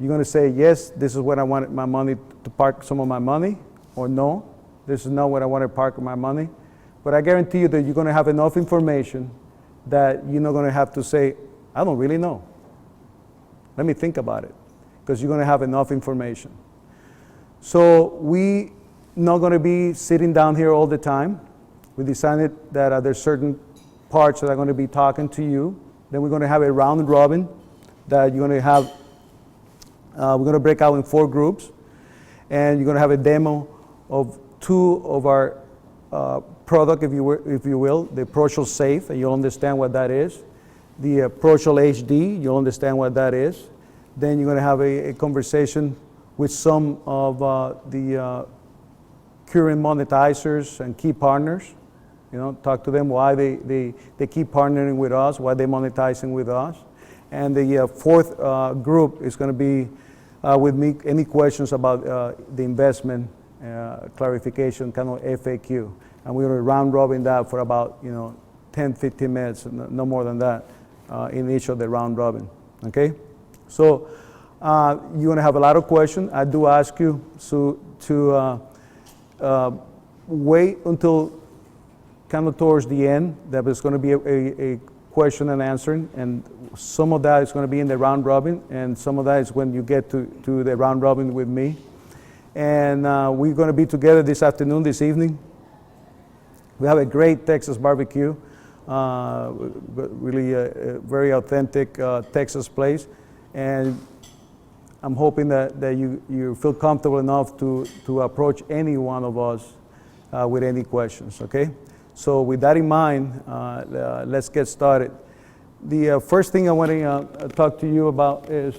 You're going to say, yes, this is what I wanted my money to park some of my money, or no, this is not what I want to park my money. But I guarantee you that you're going to have enough information that you're not going to have to say, I don't really know. Let me think about it, because you're going to have enough information. So we not going to be sitting down here all the time. We decided that there's certain parts that are going to be talking to you. Then we're going to have a round robin that you're going to have. We're going to break out in 4 groups, and you're going to have a demo of 2 of our product, if you will, the Procial Safe, and you'll understand what that is. The Procial HD, you'll understand what that is. Then you're going to have a conversation with some of the current monetizers and key partners. You know, talk to them why they keep partnering with us, why they're monetizing with us. And the 4th group is going to be with me, any questions about the investment clarification, kind of FAQ. And we're going to round robin that for about 10, 15 minutes, no more than that, in each of the round robin. Okay? So you're going to have a lot of questions. I do ask you to wait until kind of towards the end. There's going to be a question and answering, and some of that is going to be in the round robin, and some of that is when you get to the round robin with me. And we're going to be together this afternoon, this evening. We have a great Texas barbecue, really a very authentic Texas place, and I'm hoping that you feel comfortable enough to approach any one of us with any questions, okay? So with that in mind, let's get started. The first thing I want to talk to you about is,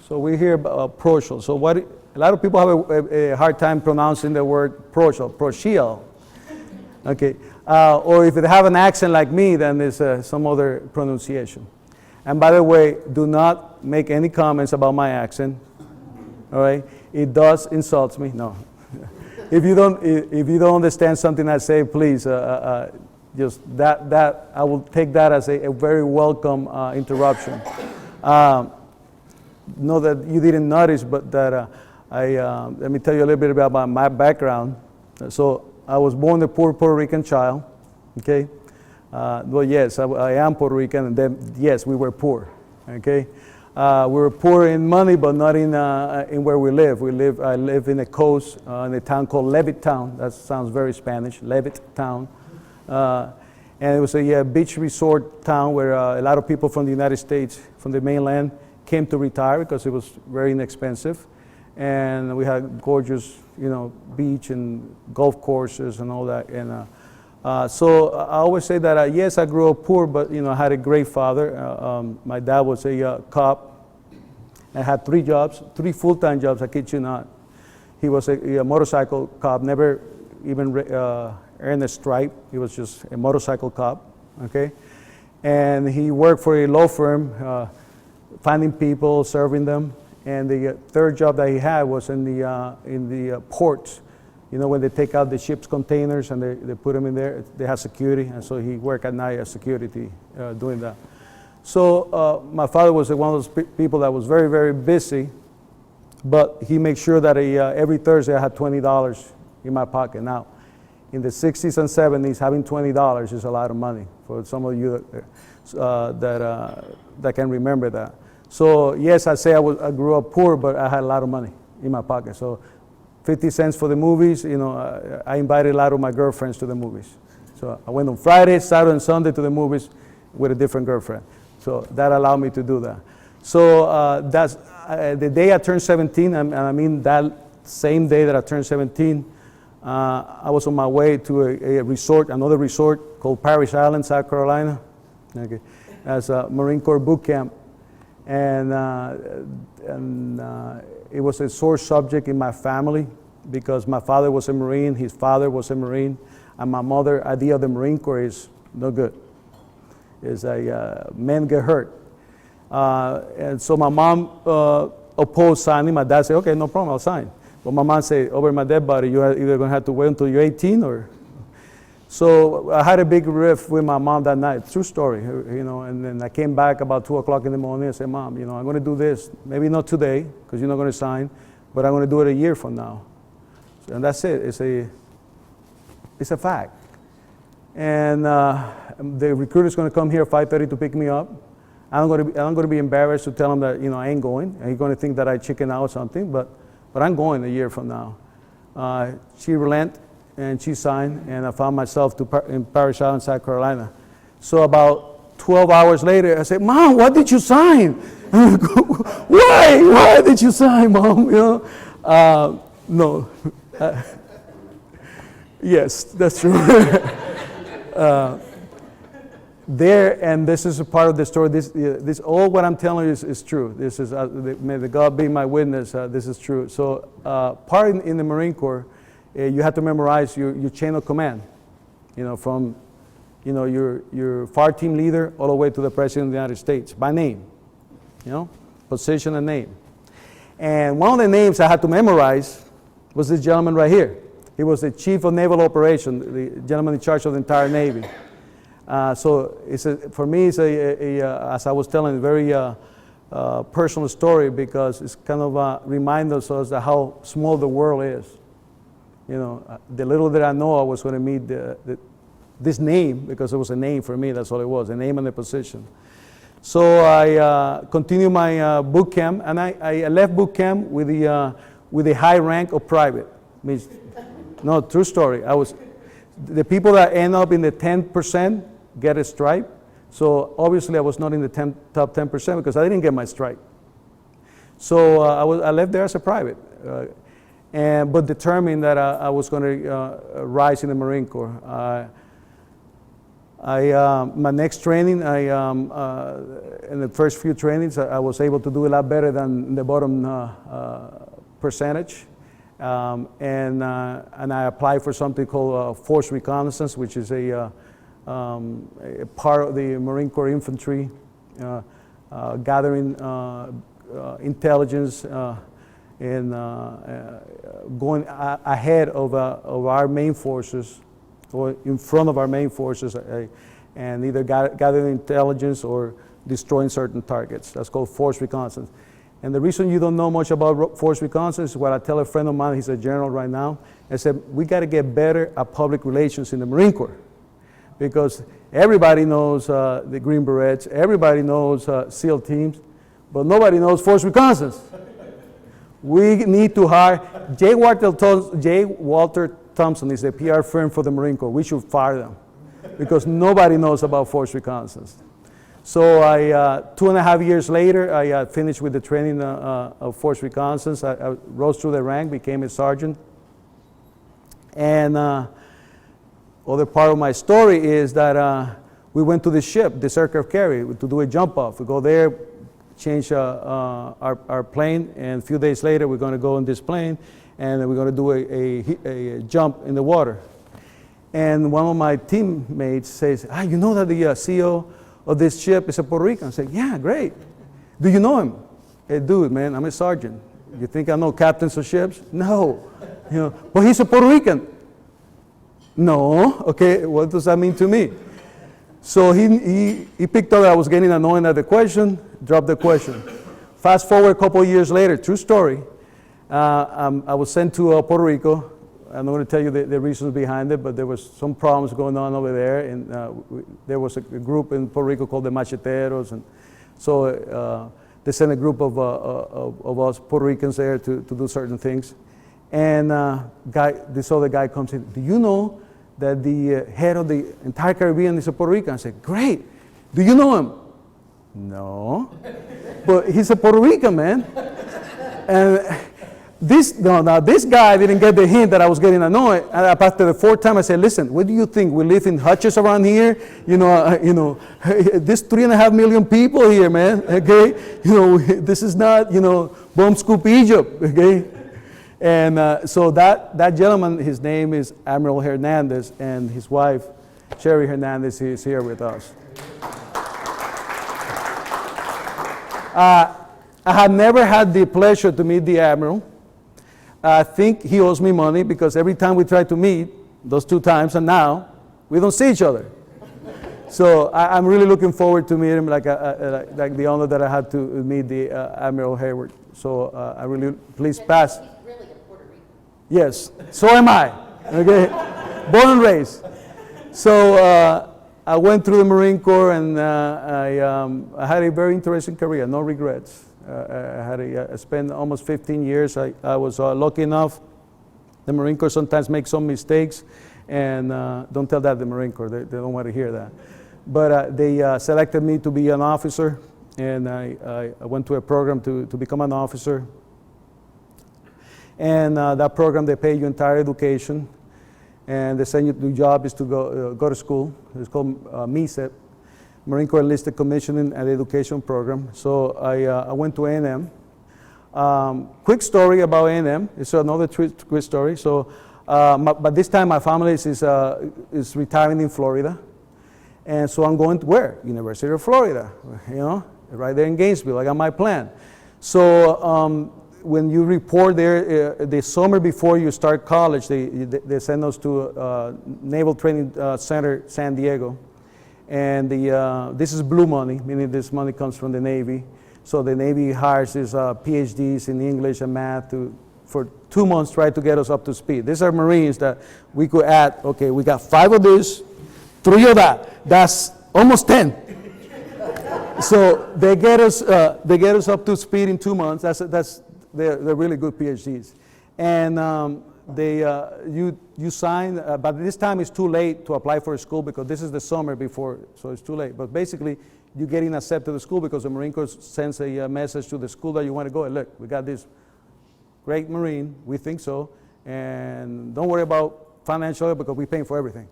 so we hear about Procial. So a lot of people have a hard time pronouncing the word Procial. Okay, or if they have an accent like me, then there's some other pronunciation. And by the way, do not make any comments about my accent. All right, it does insult me. No, if you don't understand something I say, please just that I will take that as a very welcome interruption. Know that you didn't notice, but that let me tell you a little bit about my background. So I was born a poor Puerto Rican child, okay? Well, yes, I am Puerto Rican, and then, yes, we were poor, okay? We were poor in money, but not in where we live. I live in the coast, in a town called Levittown. That sounds very Spanish, Levittown. And it was a beach resort town where a lot of people from the United States, from the mainland, came to retire because it was very inexpensive. And we had gorgeous, beach and golf courses and all that. And so I always say that, yes, I grew up poor, but, I had a great father. My dad was a cop. I had 3 jobs, 3 full-time jobs, I kid you not. He was a motorcycle cop, never even earned a stripe. He was just a motorcycle cop, okay? And he worked for a law firm, finding people, serving them. And the 3rd job that he had was in the ports. When they take out the ship's containers and they put them in there, they have security. And so he worked at night as security doing that. So my father was one of those people that was very, very busy, but he made sure that every Thursday I had $20 in my pocket. Now, in the 60s and 70s, having $20 is a lot of money for some of you that can remember that. So yes, I say I grew up poor, but I had a lot of money in my pocket. So 50 cents for the movies, I invited a lot of my girlfriends to the movies. So I went on Friday, Saturday, and Sunday to the movies with a different girlfriend. So that allowed me to do that. So that's the day I turned 17, and I mean that same day that I turned 17, I was on my way to a resort, another resort called Parris Island, South Carolina, okay, as a Marine Corps boot camp. And it was a sore subject in my family because my father was a Marine, his father was a Marine, and my mother, idea of the Marine Corps is no good. It's men get hurt. And so my mom opposed signing. My dad said, okay, no problem, I'll sign. But my mom said, over my dead body, you're either going to have to wait until you're 18 or... So I had a big riff with my mom that night. True story, and then I came back about 2 o'clock in the morning and said, Mom, I'm going to do this. Maybe not today, because you're not going to sign, but I'm going to do it a year from now. And that's it. It's a fact. And the recruiter's going to come here at 5:30 to pick me up. I'm going to be embarrassed to tell him that, I ain't going. And he's going to think that I chicken out or something, but I'm going a year from now. She relented. And she signed, and I found myself in Parrish Island, South Carolina. So about 12 hours later, I said, Mom, what did you sign? Why did you sign, Mom? No. Yes, that's true. And this is a part of the story. This all what I'm telling you is true. This is may the God be my witness. This is true. So part in the Marine Corps, you have to memorize your chain of command, from, your fire team leader all the way to the President of the United States by name, position and name. And one of the names I had to memorize was this gentleman right here. He was the Chief of Naval Operations, the gentleman in charge of the entire Navy. So for me, it's as I was telling, a very personal story, because it's kind of reminds us of how small the world is. The little that I know, I was going to meet this name, because it was a name for me. That's all it was, a name and a position. So I continued my boot camp, and I left boot camp with the high rank of private. No, true story. The people that end up in the 10% get a stripe. So obviously I was not in the top 10% because I didn't get my stripe. So I left there as a private. But determined that I was going to rise in the Marine Corps. My next training, in the first few trainings, I was able to do a lot better than the bottom percentage. And I applied for something called force reconnaissance, which is a part of the Marine Corps infantry, gathering intelligence, and going ahead of our main forces, or in front of our main forces, and either gathering intelligence or destroying certain targets. That's called force reconnaissance. And the reason you don't know much about force reconnaissance is what I tell a friend of mine, he's a general right now. I said, we got to get better at public relations in the Marine Corps, because everybody knows the Green Berets, everybody knows SEAL teams, but nobody knows force reconnaissance. We need to hire, J. Walter Thompson is a PR firm for the Marine Corps. We should fire them, because nobody knows about force reconnaissance. So 2.5 years later, I finished with the training of force reconnaissance. I rose through the rank, became a sergeant. And other part of my story is that we went to the ship, this aircraft carrier, to do a jump off. We go there, change our plane, and a few days later we're going to go in this plane and we're going to do a jump in the water. And one of my teammates says, you know that the CEO of this ship is a Puerto Rican? I say, yeah, great. Do you know him? Hey, dude, man, I'm a sergeant. You think I know captains of ships? No. But he's a Puerto Rican. No. Okay, what does that mean to me? So he picked up that I was getting annoyed at the question, dropped the question. Fast forward a couple of years later, true story, I was sent to Puerto Rico. I'm not going to tell you the reasons behind it, but there was some problems going on over there, and there was a group in Puerto Rico called the Macheteros, and so they sent a group of us Puerto Ricans there to do certain things. And this other guy comes in, do you know that the head of the entire Caribbean is a Puerto Rican? I said, great. Do you know him? No. But he's a Puerto Rican, man. And this guy didn't get the hint that I was getting annoyed. And after the fourth time, I said, listen, what do you think? We live in hutches around here? There's 3.5 million people here, man, okay? This is not, bomb scoop Egypt, okay? And so that gentleman, his name is Admiral Hernandez, and his wife, Sherry Hernandez, is here with us. I had never had the pleasure to meet the Admiral. I think he owes me money, because every time we try to meet, those 2 times and now, We don't see each other. So I'm really looking forward to meet him, like the honor that I had to meet the Admiral Hayward. So I really, please pass. He's really a Puerto Rican. Yes, so am I. Okay, born and raised. So I went through the Marine Corps, and I had a very interesting career. No regrets. I spent almost 15 years. I was lucky enough. The Marine Corps sometimes makes some mistakes, and don't tell that to the Marine Corps. They don't want to hear that. But they selected me to be an officer, and I went to a program to become an officer. And that program, they pay you entire education, and they send you the job is to go to school. It's called MESEP, Marine Corps Enlisted Commissioning and Education Program. So I went to A&M. Quick story about A&M. It's another quick story. So, but this time my family is retiring in Florida. And so I'm going to where? University of Florida, right there in Gainesville. I got my plan. So when you report there, the summer before you start college, they send us to Naval Training Center, San Diego. And this is blue money, meaning this money comes from the Navy. So the Navy hires these PhDs in English and math for 2 months, try to get us up to speed. These are Marines that we could add, okay, we got 5 of this, 3 of that. That's almost 10. So they get us up to speed in 2 months. They're really good PhDs. And you sign, but this time it's too late to apply for a school because this is the summer before, so it's too late. But basically, you getting accepted to the school because the Marine Corps sends a message to the school that you want to go. And look, we got this great Marine, we think so, and don't worry about financial because we're paying for everything.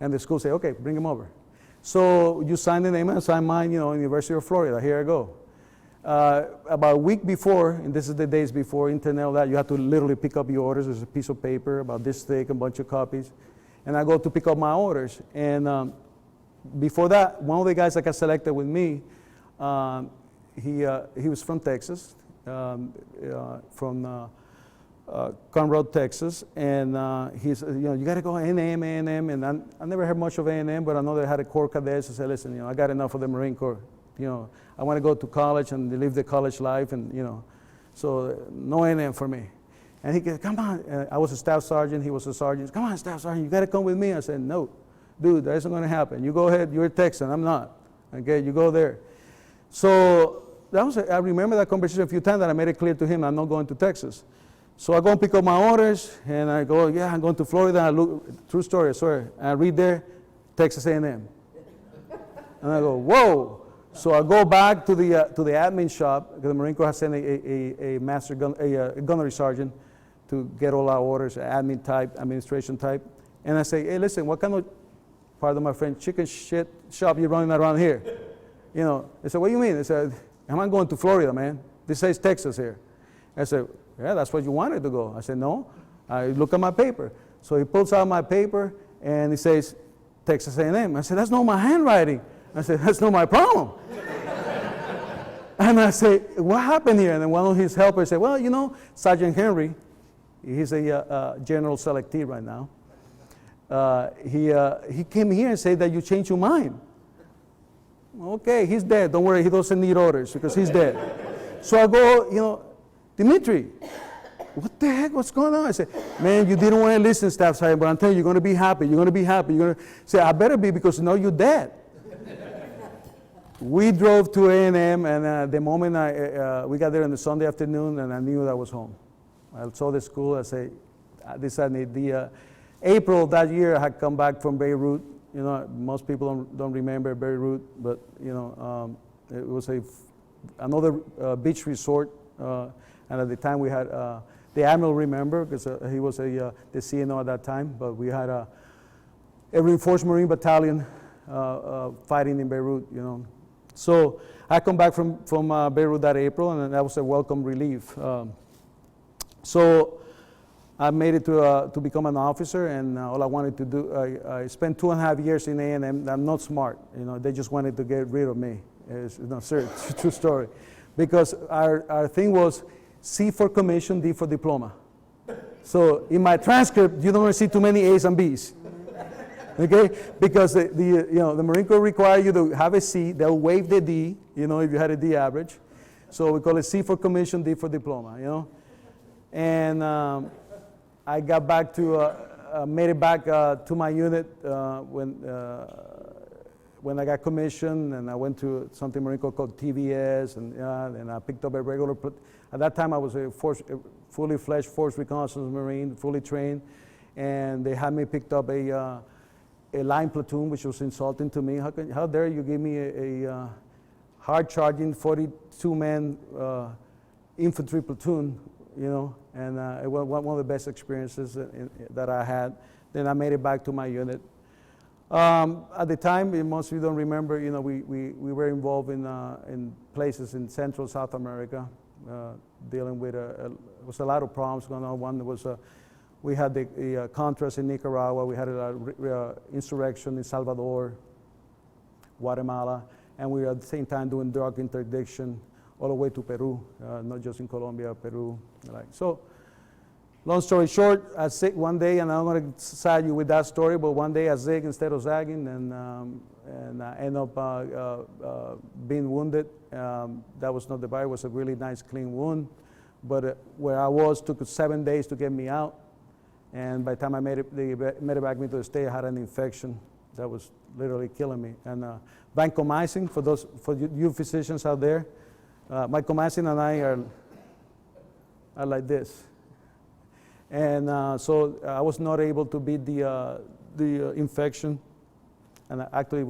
And the school say, okay, bring him over. So you sign the name and sign mine, University of Florida, here I go. About a week before, and this is the days before internet, all that, you have to literally pick up your orders. There's a piece of paper about this thick, a bunch of copies. And I go to pick up my orders. And before that, one of the guys that got selected with me, he was from Texas, from Conroe, Texas, and he said, you got to go A&M, and I never heard much of A&M, but I know they had a Corps cadets. I said, listen, I got enough of the Marine Corps. I want to go to college and live the college life, and so no A&M for me. And he said, come on. I was a staff sergeant. He was a sergeant. Come on, staff sergeant, you got to come with me. I said, no, dude, that isn't going to happen. You go ahead. You're a Texan. I'm not. Okay, you go there. So I remember that conversation a few times that I made it clear to him I'm not going to Texas. So I go and pick up my orders, and I go, yeah, I'm going to Florida. I look, true story, I swear. And I read there, Texas A&M. And I go, whoa. So I go back to the admin shop, because the Marine Corps has sent a gunnery sergeant to get all our orders, admin type, administration type. And I say, hey, listen, what kind of, pardon my French, chicken shit shop you running around here? They said, what do you mean? I said, I'm not going to Florida, man. This says Texas here. I said, yeah, that's what you wanted to go. I said, no. I look at my paper. So he pulls out my paper, and he says, Texas A&M. I said, that's not my handwriting. I said, that's not my problem. And I say, what happened here? And then one of his helpers said, well, Sergeant Henry, he's a general selectee right now. He came here and said that you changed your mind. Okay, he's dead. Don't worry, he doesn't need orders because he's dead. So I go, Dimitri, what the heck, what's going on? I said, man, you didn't want to listen, Staff Sergeant, but I'm telling you, you're going to be happy. You're going to be happy. You're going to say, I better be because now you're dead. We drove to A&M, and the moment we got there on the Sunday afternoon, and I knew that I was home. I saw the school. I said, April that year, I had come back from Beirut. Most people don't remember Beirut, but it was another beach resort. And at the time, we had the Admiral remember because he was the CNO at that time. But we had a reinforced Marine battalion fighting in Beirut. So I come back from Beirut that April, and that was a welcome relief. So I made it to become an officer, and all I wanted to do, I spent 2.5 years in A&M. I'm not smart, they just wanted to get rid of me. It's true story. Because our thing was C for commission, D for diploma. So in my transcript, you don't want to see too many A's and B's. Okay, because the Marine Corps require you to have a C. They'll waive the D, if you had a D average. So we call it C for commission, D for diploma, And I got back made it back to my unit when I got commissioned, and I went to something Marine Corps called TVS, and I picked up a regular. At that time, I was a fully fledged Force Reconnaissance Marine, fully trained, and they had me picked up a line platoon, which was insulting to me. How dare you give me a hard-charging 42-man infantry platoon, And it was one of the best experiences that I had. Then I made it back to my unit. At the time, most of you don't remember, we were involved in places in Central South America, dealing with was a lot of problems going on. One was we had the Contras in Nicaragua, we had an insurrection in Salvador, Guatemala, and we were at the same time doing drug interdiction all the way to Peru, not just in Colombia, Peru. So, long story short, I sick one day, and I'm going to sad you with that story, but one day I zig instead of zagging, and I end up being wounded. That was not the bite, it was a really nice, clean wound. But where I was, took 7 days to get me out. And by the time I made it back into the state, I had an infection that was literally killing me. And vancomycin, for you physicians out there, vancomycin and I are like this. And so I was not able to beat the infection, and actually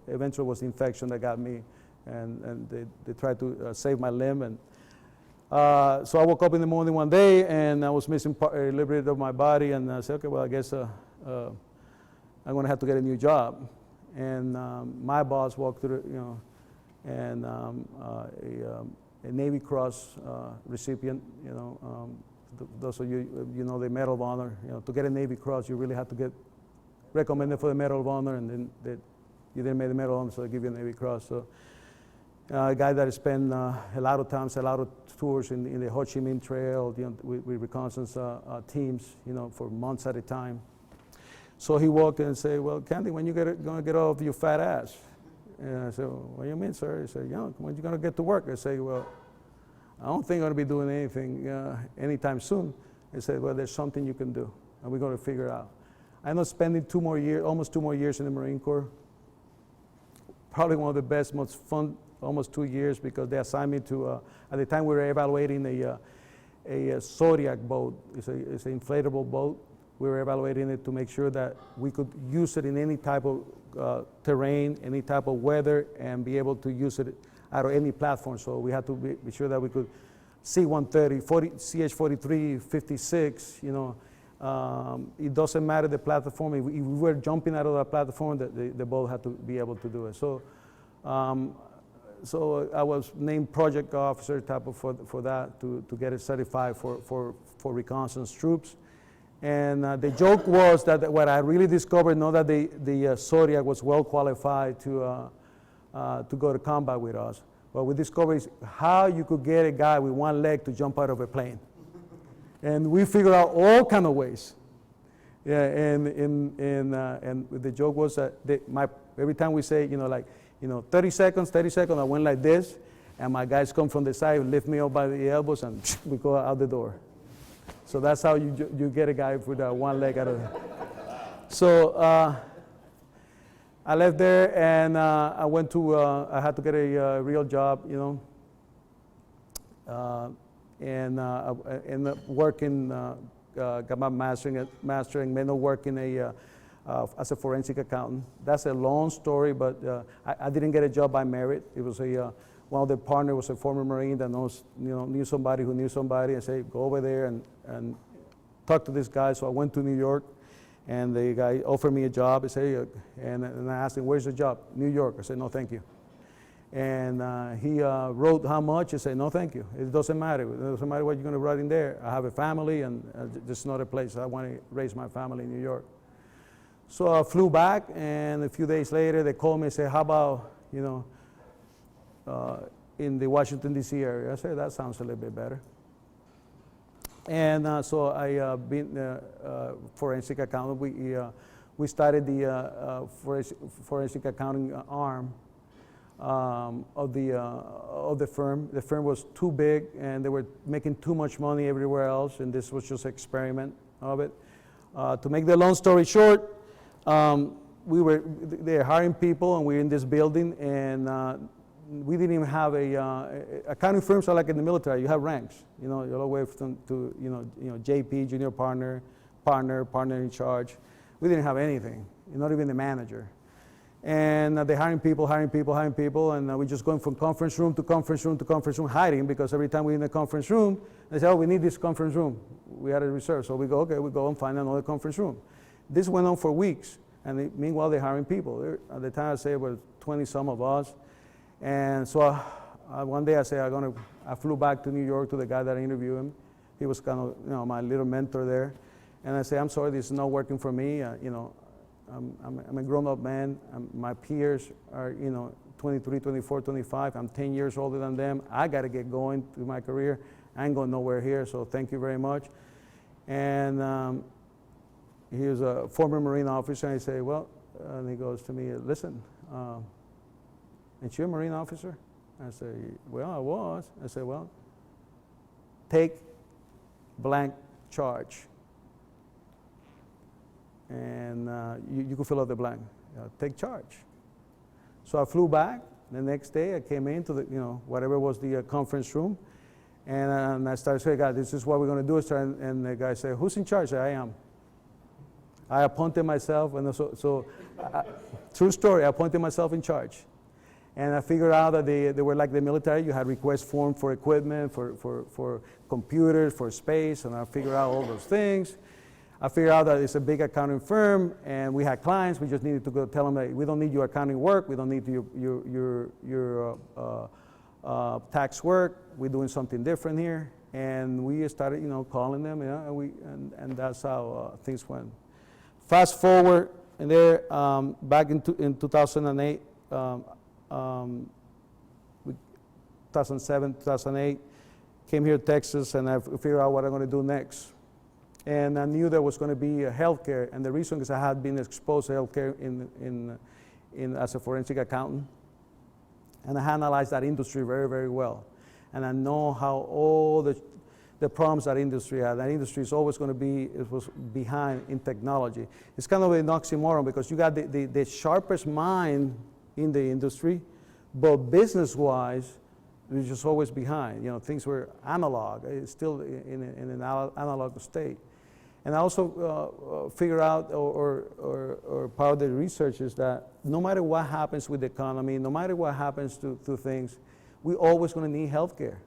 eventually was the infection that got me, and they tried to save my limb. And so I woke up in the morning one day, and I was missing a little bit of my body, and I said, okay, well, I guess I'm going to have to get a new job. And my boss walked through, and a Navy Cross recipient, those of you, the Medal of Honor, to get a Navy Cross, you really have to get recommended for the Medal of Honor, and then you didn't make the Medal of Honor, so they give you a Navy Cross. So a guy that spent a lot of times, a lot of tours in the Ho Chi Minh Trail, with reconnaissance teams, for months at a time. So he walked in and said, well, Candy, when you going to get off your fat ass? And I said, well, what do you mean, sir? He said, when you going to get to work? I say, well, I don't think I'm going to be doing anything anytime soon. He said, well, there's something you can do, and we're going to figure it out. I ended up spending almost 2 more years in the Marine Corps. Probably one of the best, most fun, almost 2 years, because they assigned me to, at the time we were evaluating a Zodiac boat. It's an inflatable boat. We were evaluating it to make sure that we could use it in any type of terrain, any type of weather, and be able to use it out of any platform. So we had to be sure that we could C-130, CH-43, 56, it doesn't matter the platform. If we were jumping out of the platform, the boat had to be able to do it. So I was named project officer for that, to get it certified for reconnaissance troops. And the joke was that what I really discovered, not that the Zodiac was well qualified to go to combat with us, but we discovered is how you could get a guy with one leg to jump out of a plane. And we figured out all kind of ways. Yeah, and the joke was that every time we say, 30 seconds, I went like this, and my guys come from the side, lift me up by the elbows, and we go out the door. So that's how you get a guy with one leg out of it. So I left there, and I went to, I had to get a real job, and I ended up working, got my mastering, ended up working as a forensic accountant. That's a long story, but I didn't get a job by merit. It was one of the partners was a former Marine that knew somebody who knew somebody, and said, go over there and talk to this guy. So I went to New York, and the guy offered me a job. I said, and I asked him, where's the job? New York. I said, no, thank you. And he wrote how much. I said, no, thank you. It doesn't matter. It doesn't matter what you're going to write in there. I have a family, and this is not a place. I want to raise my family in New York. So I flew back, and a few days later, they called me and said, how about, in the Washington, D.C. area? I said, that sounds a little bit better. And so I been forensic accountant. we started the forensic accounting arm of the firm. The firm was too big, and they were making too much money everywhere else, and this was just an experiment of it. To make the long story short, they're hiring people, and we're in this building, and we didn't even have accounting firms are like in the military. You have ranks, you're all the way to JP, junior partner, partner in charge. We didn't have anything, not even the manager. And they're hiring people, and we're just going from conference room to conference room to conference room, hiding, because every time we're in the conference room, they say, oh, we need this conference room. We had a reserve. So we go, okay, we go and find another conference room. This went on for weeks, and meanwhile, they're hiring people. At the time, I say, well, 20-some of us. And so one day I said, I flew back to New York to the guy that interviewed him. He was kind of, my little mentor there. And I said, I'm sorry, this is not working for me. I'm a grown-up man. My peers are, 23, 24, 25. I'm 10 years older than them. I got to get going through my career. I ain't going nowhere here, so thank you very much. And he was a former Marine officer, and he said, well, and he goes to me, listen, aren't you a Marine officer? I said, well, I was. I said, well, take blank charge. And you could fill out the blank. Take charge. So I flew back. The next day, I came into the, whatever was the conference room, and I started saying, God, this is what we're going to do. And the guy said, who's in charge? I said, I am. I appointed myself, and true story, I appointed myself in charge. And I figured out that they were like the military. You had request form for equipment, for computers, for space, and I figured out all those things. I figured out that it's a big accounting firm, and we had clients. We just needed to go tell them that we don't need your accounting work. We don't need your tax work. We're doing something different here. And we started, calling them, and that's how things went. Fast forward, and there, back in 2008, 2007, 2008, came here to Texas, and I figured out what I'm going to do next. And I knew there was going to be healthcare, and the reason is I had been exposed to healthcare as a forensic accountant, and I analyzed that industry very, very well. And I know how all the problems that industry had. That industry is always going to be behind in technology. It's kind of an oxymoron, because you got the sharpest mind in the industry, but business-wise, we're just always behind. Things were analog. It's still in an analog state. And I also figured out, or part of the research is that no matter what happens with the economy, no matter what happens to things, we're always going to need healthcare.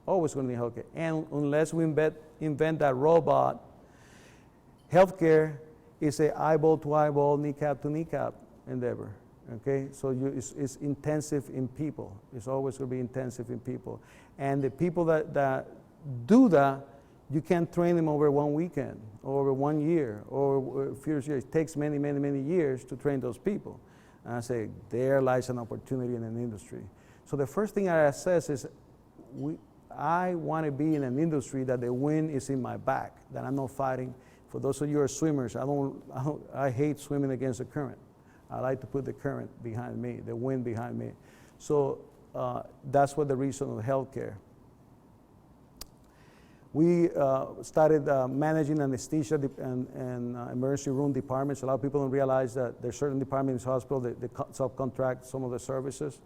Always going to need healthcare. And unless we invent that robot, healthcare is an eyeball to eyeball, kneecap to kneecap endeavor. Okay, so it's intensive in people. It's always going to be intensive in people. And the people that do that, you can't train them over one weekend, or over 1 year, or a few years. It takes many, many, many years to train those people. And I say, there lies an opportunity in an industry. So the first thing I assess is, I want to be in an industry that the wind is in my back, that I'm not fighting. For those of you who are swimmers, I hate swimming against the current. I like to put the current behind me, the wind behind me. So that's what the reason of healthcare. We started managing anesthesia and emergency room departments. A lot of people don't realize that there's certain departments in the hospital that subcontract some of the services.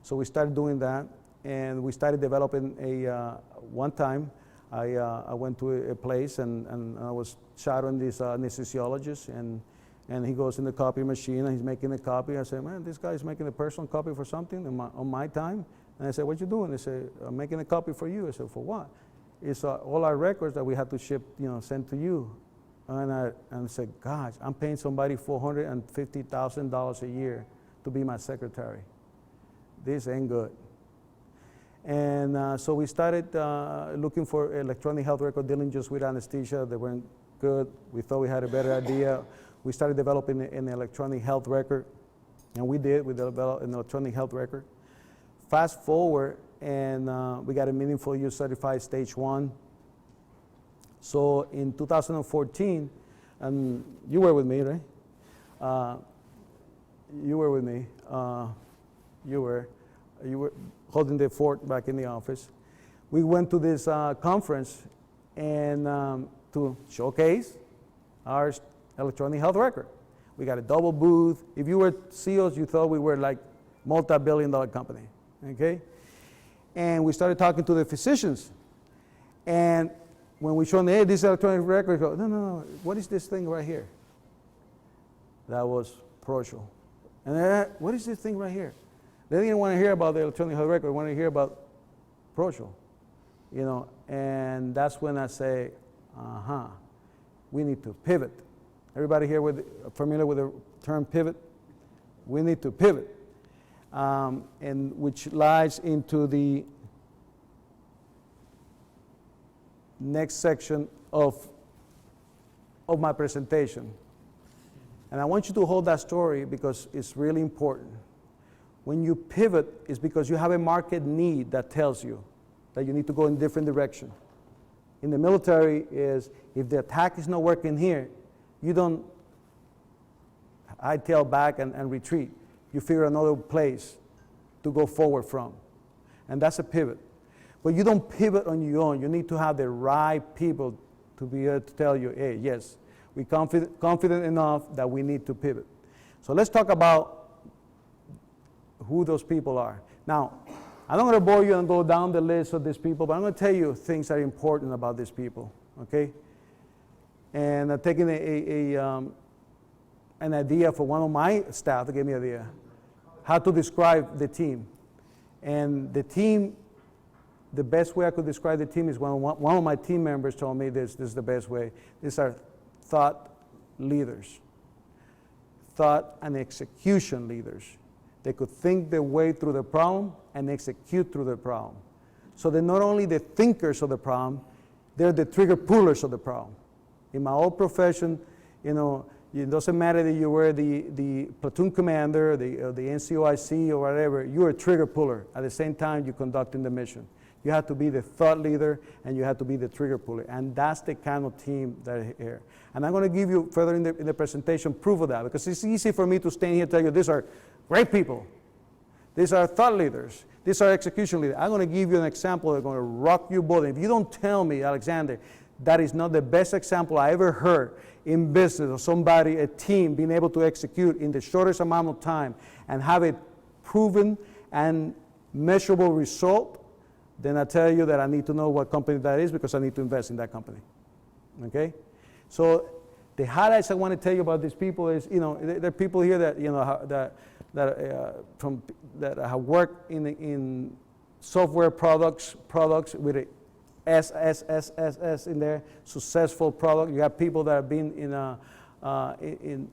So we started doing that, and we started developing one time, I went to a place and I was shadowing this anesthesiologist, and he goes in the copy machine and he's making a copy. I said, man, this guy's making a personal copy for something on my time. And I said, what you doing? They said, I'm making a copy for you. I said, for what? It's all our records that we have to ship, send to you. And I said, gosh, I'm paying somebody $450,000 a year to be my secretary. This ain't good. And so we started looking for electronic health record dealing just with anesthesia. They weren't good. We thought we had a better idea. We started developing an electronic health record, and we did. We developed an electronic health record. Fast forward, and we got a meaningful use certified stage 1. So in 2014, and you were with me, right? You were with me. You were holding the fort back in the office. We went to this conference and to showcase our electronic health record. We got a double booth. If you were CEOs, you thought we were like multi-billion-dollar company, okay? And we started talking to the physicians. And when we showed them, hey, this electronic record, go, no, what is this thing right here? That was Procial. And what is this thing right here? They didn't want to hear about the electronic health record. They wanted to hear about Procial, you know. And that's when I say, we need to pivot. Everybody here familiar with the term pivot? We need to pivot, and which lies into the next section of my presentation. And I want you to hold that story because it's really important. When you pivot, it's because you have a market need that tells you that you need to go in a different direction. In the military is, if the attack is not working here, you don't hightail back and retreat. You figure another place to go forward from. And that's a pivot. But you don't pivot on your own. You need to have the right people to be able to tell you, hey, yes, we're confident enough that we need to pivot. So let's talk about who those people are. Now, I'm not going to bore you and go down the list of these people, but I'm going to tell you things that are important about these people, okay? And I'm taking an idea for one of my staff to give me an idea how to describe the team. And the team, the best way I could describe the team is one of my team members told me this is the best way. These are thought leaders, thought and execution leaders. They could think their way through the problem and execute through the problem. So they're not only the thinkers of the problem, they're the trigger pullers of the problem. In my old profession, you know, it doesn't matter that you were the platoon commander, the NCOIC or whatever, you're a trigger puller. At the same time, you're conducting the mission. You have to be the thought leader and you have to be the trigger puller. And that's the kind of team that is here. And I'm going to give you further in the presentation proof of that, because it's easy for me to stand here and tell you these are great people. These are thought leaders. These are execution leaders. I'm going to give you an example that's going to rock you both. If you don't tell me, Alexander, that is not the best example I ever heard in business of somebody, a team, being able to execute in the shortest amount of time and have a proven and measurable result, then I tell you that I need to know what company that is, because I need to invest in that company. Okay? So the highlights I want to tell you about these people is, you know, there are people here that, you know, that have worked in software products with a S in there, successful product. You have people that have been in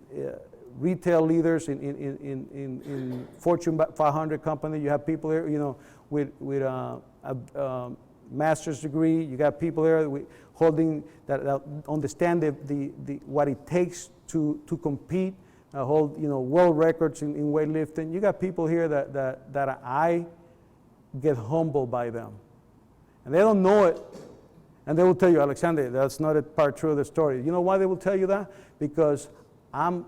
retail leaders in Fortune 500 company. You have people here, you know, with a master's degree. You got people here holding that understand what it takes to compete, hold, you know, world records in weightlifting. You got people here that I get humbled by them. And they don't know it, and they will tell you, Alexander, that's not a part true of the story. You know why they will tell you that? Because one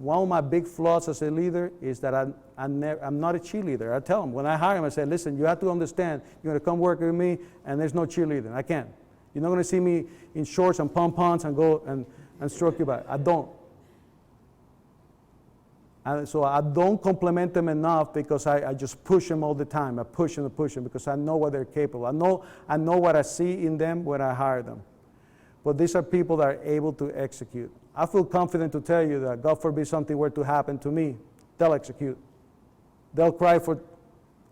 of my big flaws as a leader is that I'm not a cheerleader. I tell them, when I hire them, I say, listen, you have to understand, you're going to come work with me, and there's no cheerleading. I can't. You're not going to see me in shorts and pom-poms and go and stroke you back. I don't. And so I don't compliment them enough, because I just push them all the time. I push them because I know what they're capable. I know what I see in them when I hire them. But these are people that are able to execute. I feel confident to tell you that, God forbid something were to happen to me, they'll execute. They'll cry for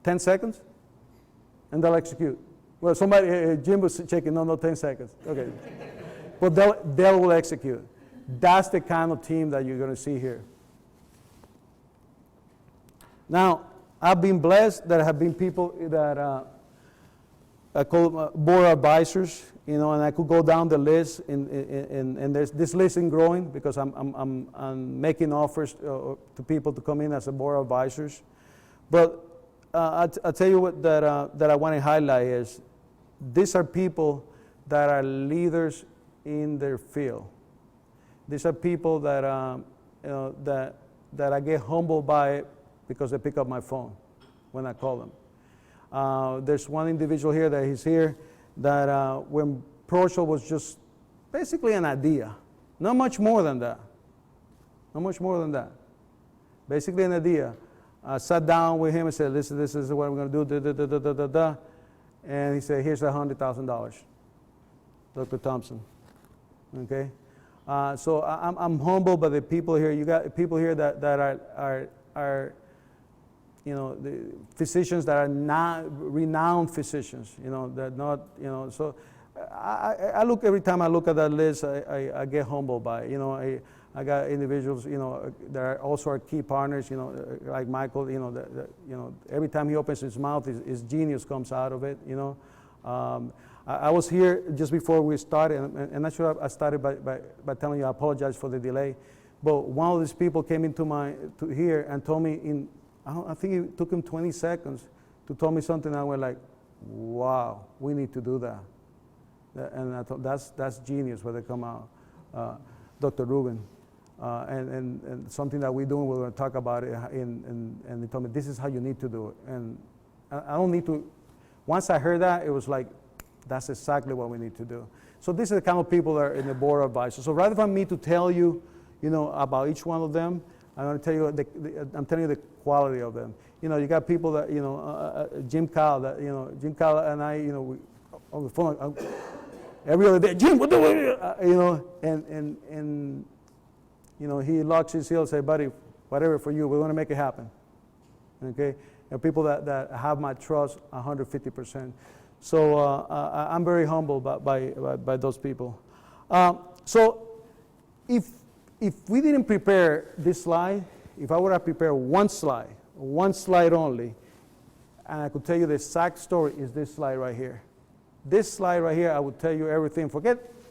10 seconds, and they'll execute. Well, somebody, Jim was checking, no, 10 seconds. Okay. But they will execute. That's the kind of team that you're going to see here. Now, I've been blessed that have been people that I call board advisors, you know, and I could go down the list, and this list is growing because I'm making offers to people to come in as a board advisors. But I'll tell you what that I want to highlight is, these are people that are leaders in their field. These are people that, that I get humbled by because they pick up my phone when I call them. There's one individual here that he's here that when Procial was just basically an idea, not much more than that. Not much more than that. Basically an idea. I sat down with him and said, listen, this is what we're going to do, da, da, da, da, da, da. And he said, here's $100,000, Dr. Thompson. Okay? So I'm humbled by the people here. You got people here that are the physicians that are not renowned physicians, that not, so I look, every time I look at that list, I get humbled by it. I got individuals, that are also our key partners, like Michael, every time he opens his mouth, his genius comes out of it, I was here just before we started, and I should have started by telling you I apologize for the delay, but one of these people came to here and told me I think it took him 20 seconds to tell me something. I went like, wow, we need to do that. And I thought that's genius when they come out, Dr. Rubin. And something that we're doing, we're going to talk about it, and they told me, this is how you need to do it. And I don't need to, once I heard that, it was like, that's exactly what we need to do. So these are the kind of people that are in the board of advisors. So rather than me to tell you, about each one of them, I'm going to tell you, I'm telling you the quality of them. You got people that, Jim Kyle, Jim Kyle and I, we, on the phone, every other day, Jim, what do we, and he locks his heels, say, buddy, whatever for you, we're going to make it happen. Okay? People that have my trust 150%. So I'm very humbled by those people. So if we didn't prepare this slide, if I would have prepared one slide only, and I could tell you the exact story, is this slide right here. This slide right here, I would tell you everything.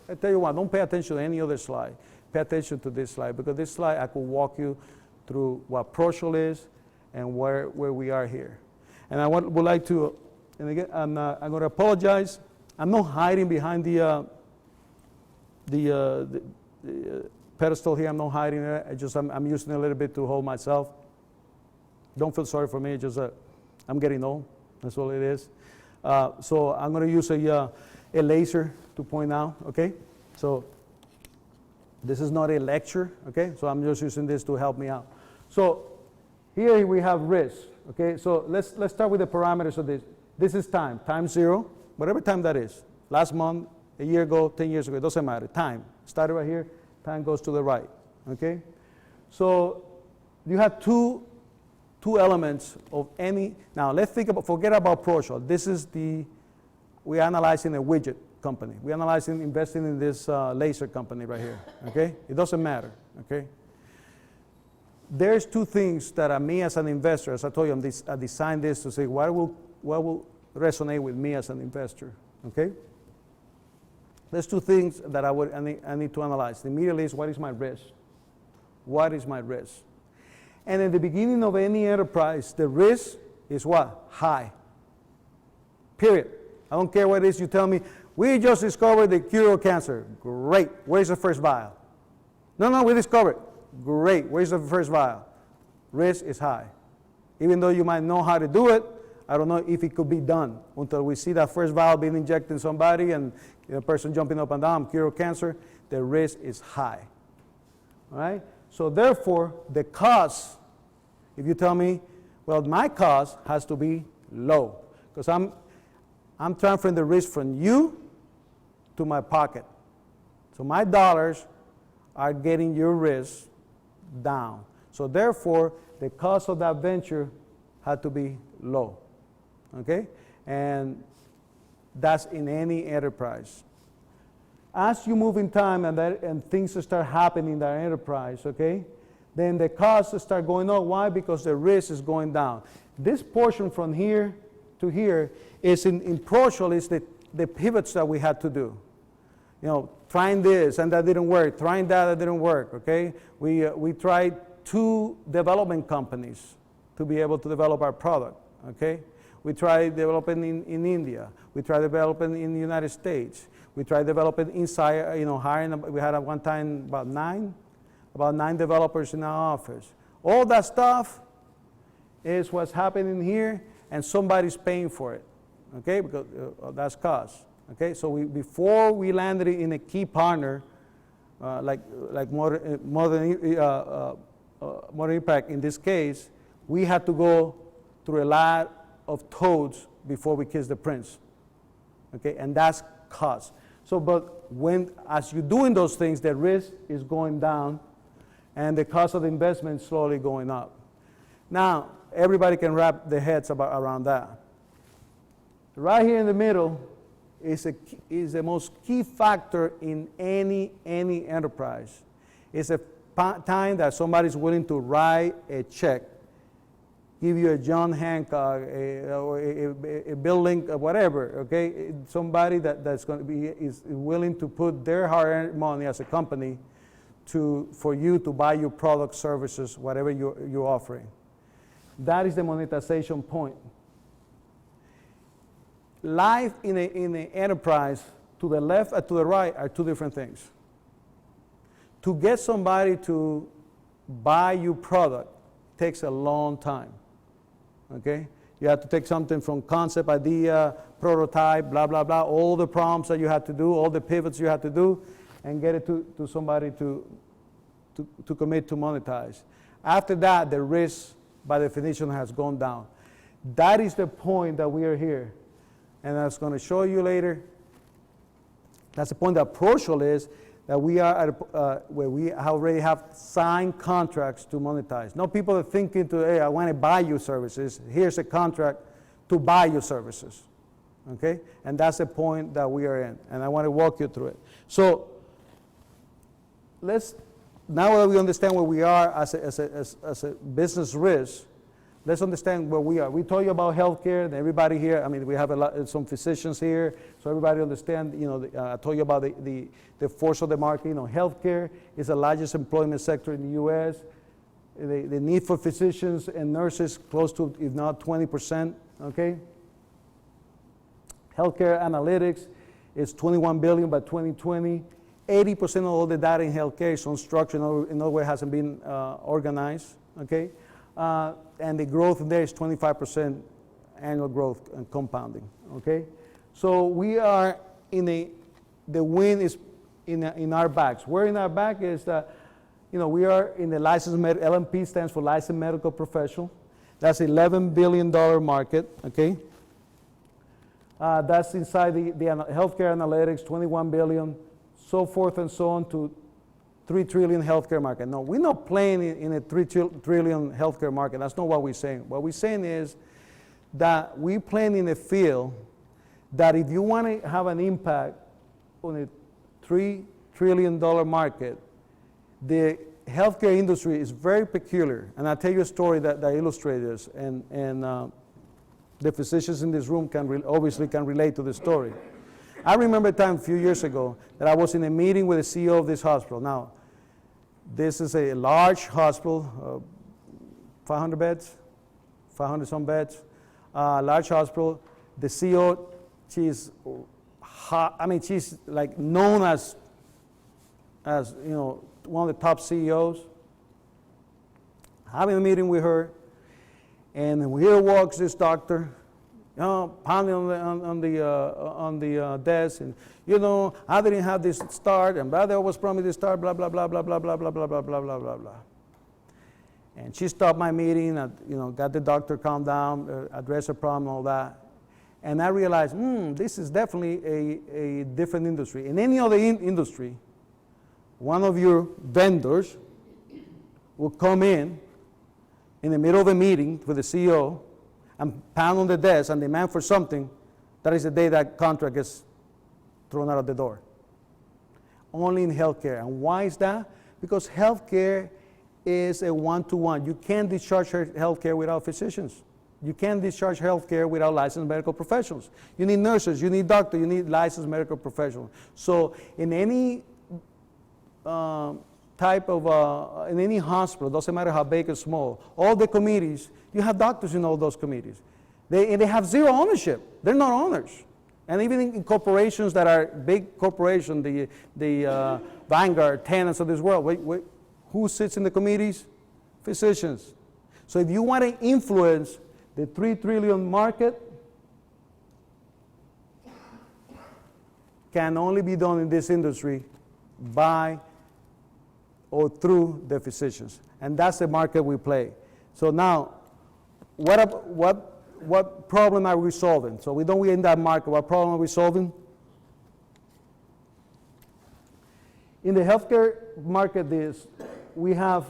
I tell you what, don't pay attention to any other slide. Pay attention to this slide, because this slide I could walk you through what Procial is and where we are here. And I would like to, and again, I'm going to apologize. I'm not hiding behind the pedestal here. I'm not hiding it. I'm using it a little bit to hold myself. Don't feel sorry for me. Just I'm getting old. That's all it is. So I'm going to use a laser to point out. Okay. So this is not a lecture. Okay. So I'm just using this to help me out. So here we have risk. Okay. So let's start with the parameters of this. This is time. Time 0. Whatever time that is. Last month, a year ago, 10 years ago. It doesn't matter. Time. Started right here. Time goes to the right. Okay. So you have two elements of any. Now let's forget about Procial. This is we're analyzing a widget company. We're analyzing investing in this laser company right here. Okay. It doesn't matter. Okay. There's two things that me as an investor, as I told you, I designed this to say what will resonate with me as an investor. Okay. There's two things that I need to analyze. Immediately is, what is my risk? What is my risk? And in the beginning of any enterprise, the risk is what? High. Period. I don't care what it is you tell me. We just discovered the cure of cancer. Great. Where's the first vial? No, we discovered. Great. Where's the first vial? Risk is high. Even though you might know how to do it, I don't know if it could be done until we see that first vial being injected in somebody and a person jumping up and down, cure of cancer. The risk is high. All right? So therefore, the cost, if you tell me, well, my cost has to be low, because I'm transferring the risk from you to my pocket. So my dollars are getting your risk down. So therefore, the cost of that venture had to be low. Okay? And that's in any enterprise. As you move in time and things start happening in that enterprise, okay, then the costs start going up. Why? Because the risk is going down. This portion from here to here is in Procial is the pivots that we had to do. Trying this and that didn't work. Trying that didn't work. Okay, we tried 2 development companies to be able to develop our product. Okay. We tried developing in India. We tried developing in the United States. We tried developing inside, hiring, we had at one time about nine developers in our office. All that stuff is what's happening here, and somebody's paying for it, okay? Because that's cost, okay? So before we landed in a key partner, like Modern Impact in this case, we had to go through a lot of toads before we kiss the prince, okay? And that's cost. So, but as you're doing those things, the risk is going down, and the cost of the investment is slowly going up. Now, everybody can wrap their heads around that. Right here in the middle is the most key factor in any enterprise. It's a time that somebody's willing to write a check, give you a John Hancock, a Bill Lincoln, whatever, okay? Somebody that's going to is willing to put their hard-earned money as a company for you to buy your products, services, whatever you're offering. That is the monetization point. Life in an enterprise, to the left and to the right, are two different things. To get somebody to buy your product takes a long time, okay? You have to take something from concept, idea, prototype, blah, blah, blah, all the prompts that you have to do, all the pivots you have to do, and get it to somebody to commit to monetize. After that, the risk, by definition, has gone down. That is the point that we are here. And I was going to show you later. That's the point that Procial is, that we are at where we already have signed contracts to monetize. No people are thinking hey, I want to buy your services. Here's a contract to buy your services. Okay? And that's the point that we are in. And I want to walk you through it. So now that we understand where we are as a business risk, let's understand where we are. We told you about healthcare, and everybody here, I mean, we have some physicians here, so everybody understand, I told you about the force of the market. Healthcare is the largest employment sector in the U.S. The need for physicians and nurses close to, if not 20%, okay? Healthcare analytics is $21 billion by 2020. 80% of all the data in healthcare is unstructured, in other words, hasn't been organized, okay? And the growth in there is 25% annual growth and compounding, okay? So we are the wind is in our backs. Where in our back is that, we are in the licensed, LMP stands for licensed medical professional. That's $11 billion market, okay? That's inside the healthcare analytics, $21 billion, so forth and so on to $3 trillion healthcare market. No, we're not playing in a $3 trillion healthcare market. That's not what we're saying. What we're saying is that we're playing in a field that if you want to have an impact on a $3 trillion market, the healthcare industry is very peculiar. And I'll tell you a story that illustrates this. And the physicians in this room obviously can relate to the story. I remember a time a few years ago that I was in a meeting with the CEO of this hospital. Now, this is a large hospital, 500 beds, 500 some beds, large hospital. The CEO, she's hot. I mean, she's like known as one of the top CEOs. Having a meeting with her, and here walks this doctor, pounding on the desk, and I didn't have this start, and brother was promised this start, blah blah blah blah blah blah blah blah blah blah blah blah blah. And she stopped my meeting, got the doctor calm down, address her problem, all that, and I realized, this is definitely a different industry. In any other industry, one of your vendors will come in the middle of a meeting with the CEO and pound on the desk and demand for something. That is the day that contract gets thrown out of the door. Only in healthcare. And why is that? Because healthcare is a one-to-one. You can't discharge healthcare without physicians. You can't discharge healthcare without licensed medical professionals. You need nurses, you need doctors, you need licensed medical professionals. So in any in any hospital, doesn't matter how big or small, all the committees, you have doctors in all those committees. They have zero ownership. They're not owners. And even in corporations that are big corporations, the Vanguard, tenants of this world, who sits in the committees? Physicians. So if you want to influence the $3 trillion market, can only be done in this industry by or through the physicians. And that's the market we play. So now, what problem are we solving? So we're in that market. What problem are we solving? In the healthcare market, we have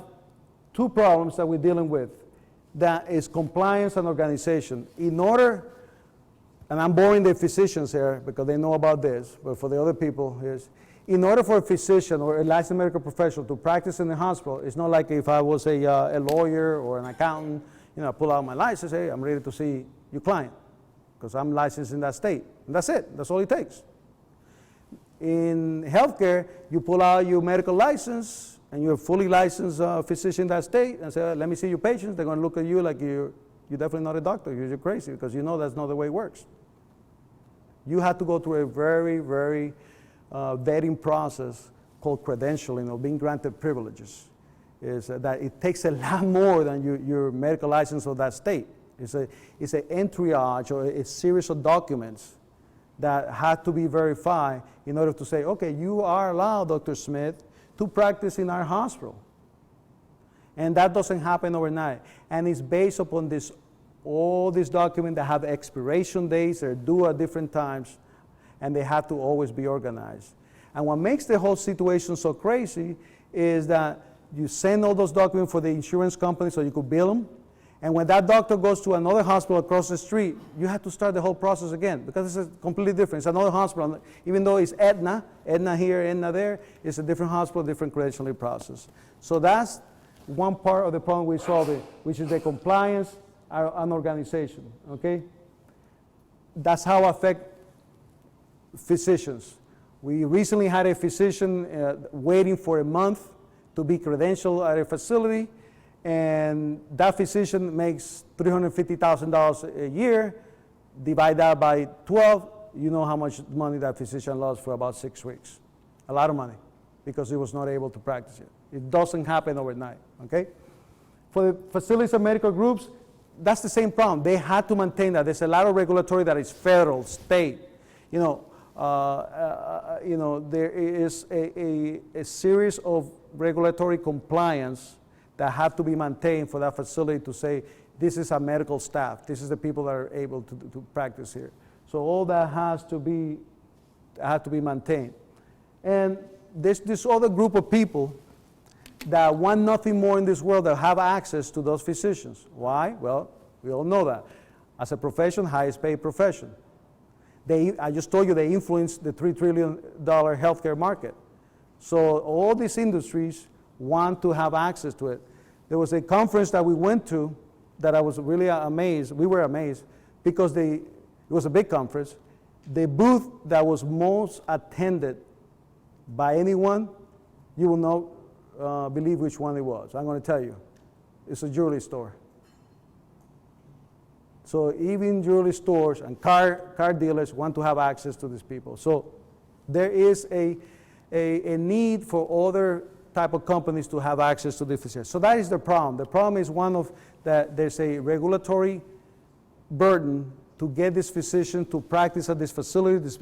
two problems that we're dealing with. That is compliance and organization. In order, and I'm boring the physicians here because they know about this, but for the other people, in order for a physician or a licensed medical professional to practice in the hospital, it's not like if I was a lawyer or an accountant, I pull out my license, hey, I'm ready to see your client because I'm licensed in that state. And that's it. That's all it takes. In healthcare, you pull out your medical license and you're a fully licensed physician in that state and say, let me see your patients. They're going to look at you like you're definitely not a doctor. You're crazy because that's not the way it works. You have to go through a very, very vetting process called credentialing or being granted privileges. Is that it takes a lot more than your medical license of that state. It's an triage or a series of documents that have to be verified in order to say, okay, you are allowed, Dr. Smith, to practice in our hospital. And that doesn't happen overnight. And it's based upon all these documents that have expiration dates, they're due at different times, and they have to always be organized. And what makes the whole situation so crazy is that you send all those documents for the insurance company so you could bill them, and when that doctor goes to another hospital across the street, you have to start the whole process again because it's completely different. It's another hospital. Even though it's Aetna here, Aetna there, it's a different hospital, different credentialing process. So that's one part of the problem we're solving, which is the compliance and organization, okay? That's how it affects physicians. We recently had a physician waiting for a month to be credentialed at a facility, and that physician makes $350,000 a year. Divide that by 12, you know how much money that physician lost for about 6 weeks. A lot of money, because he was not able to practice it. It doesn't happen overnight, okay? For the facilities and medical groups, that's the same problem. They had to maintain that. There's a lot of regulatory that is federal, state. There is a series of regulatory compliance that have to be maintained for that facility to say, this is our medical staff, this is the people that are able to practice here. So all that has to be maintained. And there's this other group of people that want nothing more in this world than have access to those physicians. Why? Well, we all know that. As a profession, highest paid profession. I just told you they influence the $3 trillion healthcare market. So all these industries want to have access to it. There was a conference that we went to that I was really amazed. We were amazed because it was a big conference. The booth that was most attended by anyone, you will not believe which one it was. I'm going to tell you. It's a jewelry store. So even jewelry stores and car dealers want to have access to these people. So there is a need for other type of companies to have access to the physicians. So that is the problem. The problem is one of that there's a regulatory burden to get this physician to practice at this facility. This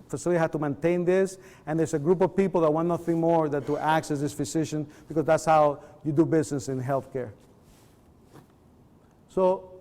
facility had to maintain this, and there's a group of people that want nothing more than to access this physician because that's how you do business in healthcare. So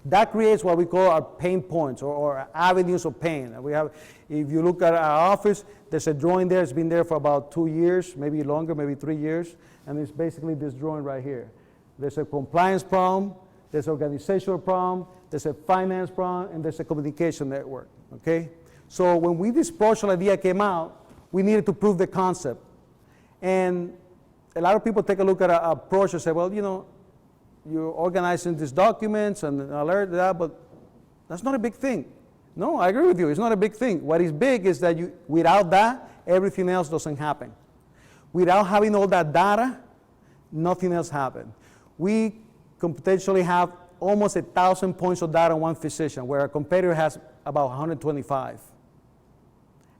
that creates what we call our pain points or avenues of pain. And we have, if you look at our office, there's a drawing there. It's been there for about 2 years, maybe longer, maybe 3 years. And it's basically this drawing right here. There's a compliance problem, there's an organizational problem, there's a finance problem, and there's a communication network, okay? So when this Procial idea came out, we needed to prove the concept. And a lot of people take a look at a Procial and say, well, you're organizing these documents and alert that, but that's not a big thing. No, I agree with you. It's not a big thing. What is big is that without that, everything else doesn't happen. Without having all that data, nothing else happens. We can potentially have almost 1,000 points of data on one physician, where our competitor has about 125.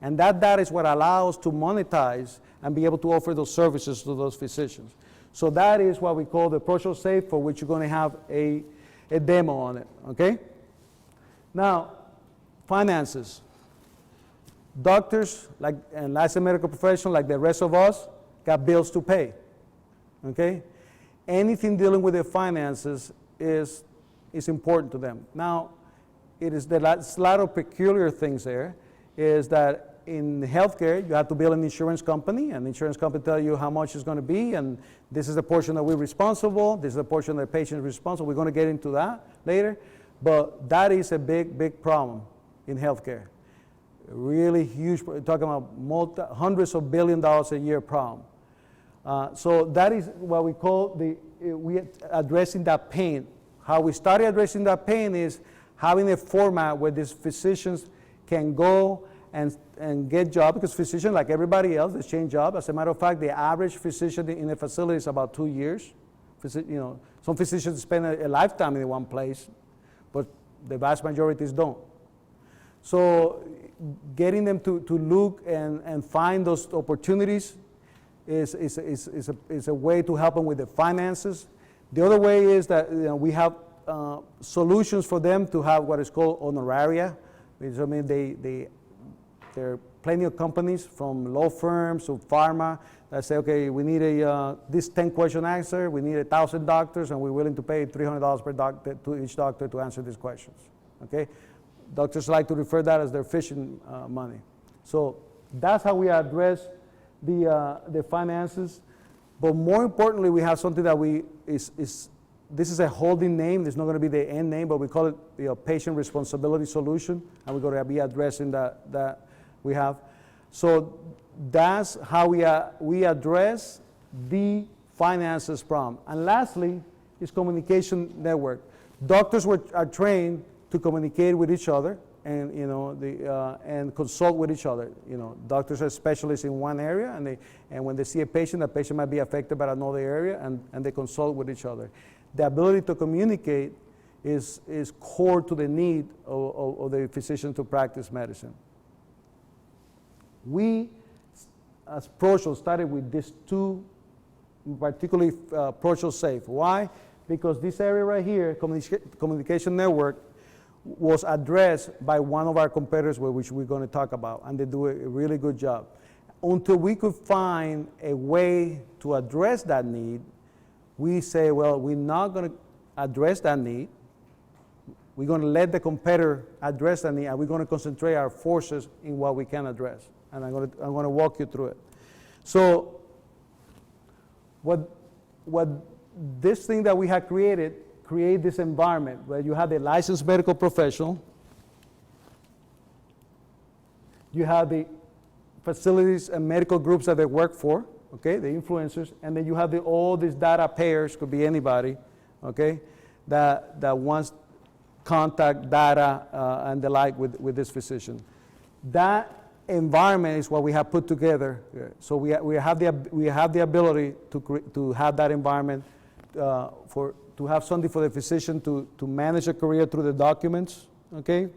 And that data is what allows us to monetize and be able to offer those services to those physicians. So that is what we call the Procial Safe, for which you're going to have a demo on it, okay? Now, finances. Doctors, and licensed medical professionals, like the rest of us, got bills to pay, okay? Anything dealing with their finances is important to them. Now, there's a lot of peculiar things there, is that in healthcare, you have to bill an insurance company, and the insurance company tell you how much it's going to be, and this is the portion that we're responsible, this is the portion that the patient is responsible. We're going to get into that later, but that is a big, big problem in healthcare. Really huge, talking about hundreds of billions of dollars a year problem. So that is what we call we addressing that pain. How we started addressing that pain is having a format where these physicians can go and get jobs, because physicians, like everybody else, they change jobs. As a matter of fact, the average physician in a facility is about 2 years. Some physicians spend a lifetime in one place, but the vast majorities don't. So getting them to look and find those opportunities is a way to help them with the finances. The other way is that we have solutions for them to have what is called honoraria. I mean, there are plenty of companies, from law firms to pharma, that say, okay, we need this 10-question answer, we need 1,000 doctors, and we're willing to pay $300 per doctor to each doctor to answer these questions. Okay, doctors like to refer that as their fishing money. So that's how we address the finances. But more importantly, we have something that this is a holding name. It's not going to be the end name, but we call it the patient responsibility solution, and we're going to be addressing that we have. So that's how we address the finances problem. And lastly is communication network. Doctors are trained to communicate with each other and and consult with each other. Doctors are specialists in one area, and when they see a patient, that patient might be affected by another area, and they consult with each other. The ability to communicate is core to the need of the physician to practice medicine. We, as Procial, started with these two, particularly Procial Safe. Why? Because this area right here, communication network, was addressed by one of our competitors, which we're going to talk about, and they do a really good job. Until we could find a way to address that need, we say, well, we're not going to address that need. We're going to let the competitor address that need, and we're going to concentrate our forces in what we can address. And I'm going to walk you through it. So what this thing that we have create this environment where you have the licensed medical professional, you have the facilities and medical groups that they work for, okay, the influencers, and then you have all these data payers, could be anybody, okay, that wants contact data and the like with this physician. That environment is what we have put together. So we have the ability to have that environment to have something for the physician to manage a career through the documents, okay?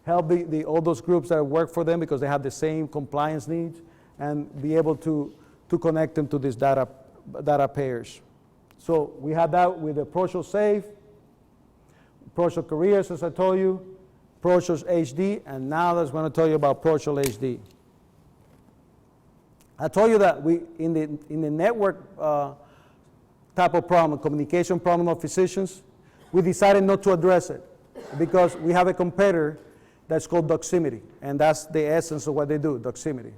Help all those groups that work for them because they have the same compliance needs, and be able to connect them to these data payers. So we have that with the Procial Safe, Procial Careers, as I told you, Procial HD, and now I was going to tell you about Procial HD. I told you that we in the network type of problem, communication problem of physicians, we decided not to address it because we have a competitor that's called Doximity, and that's the essence of what they do, Doximity.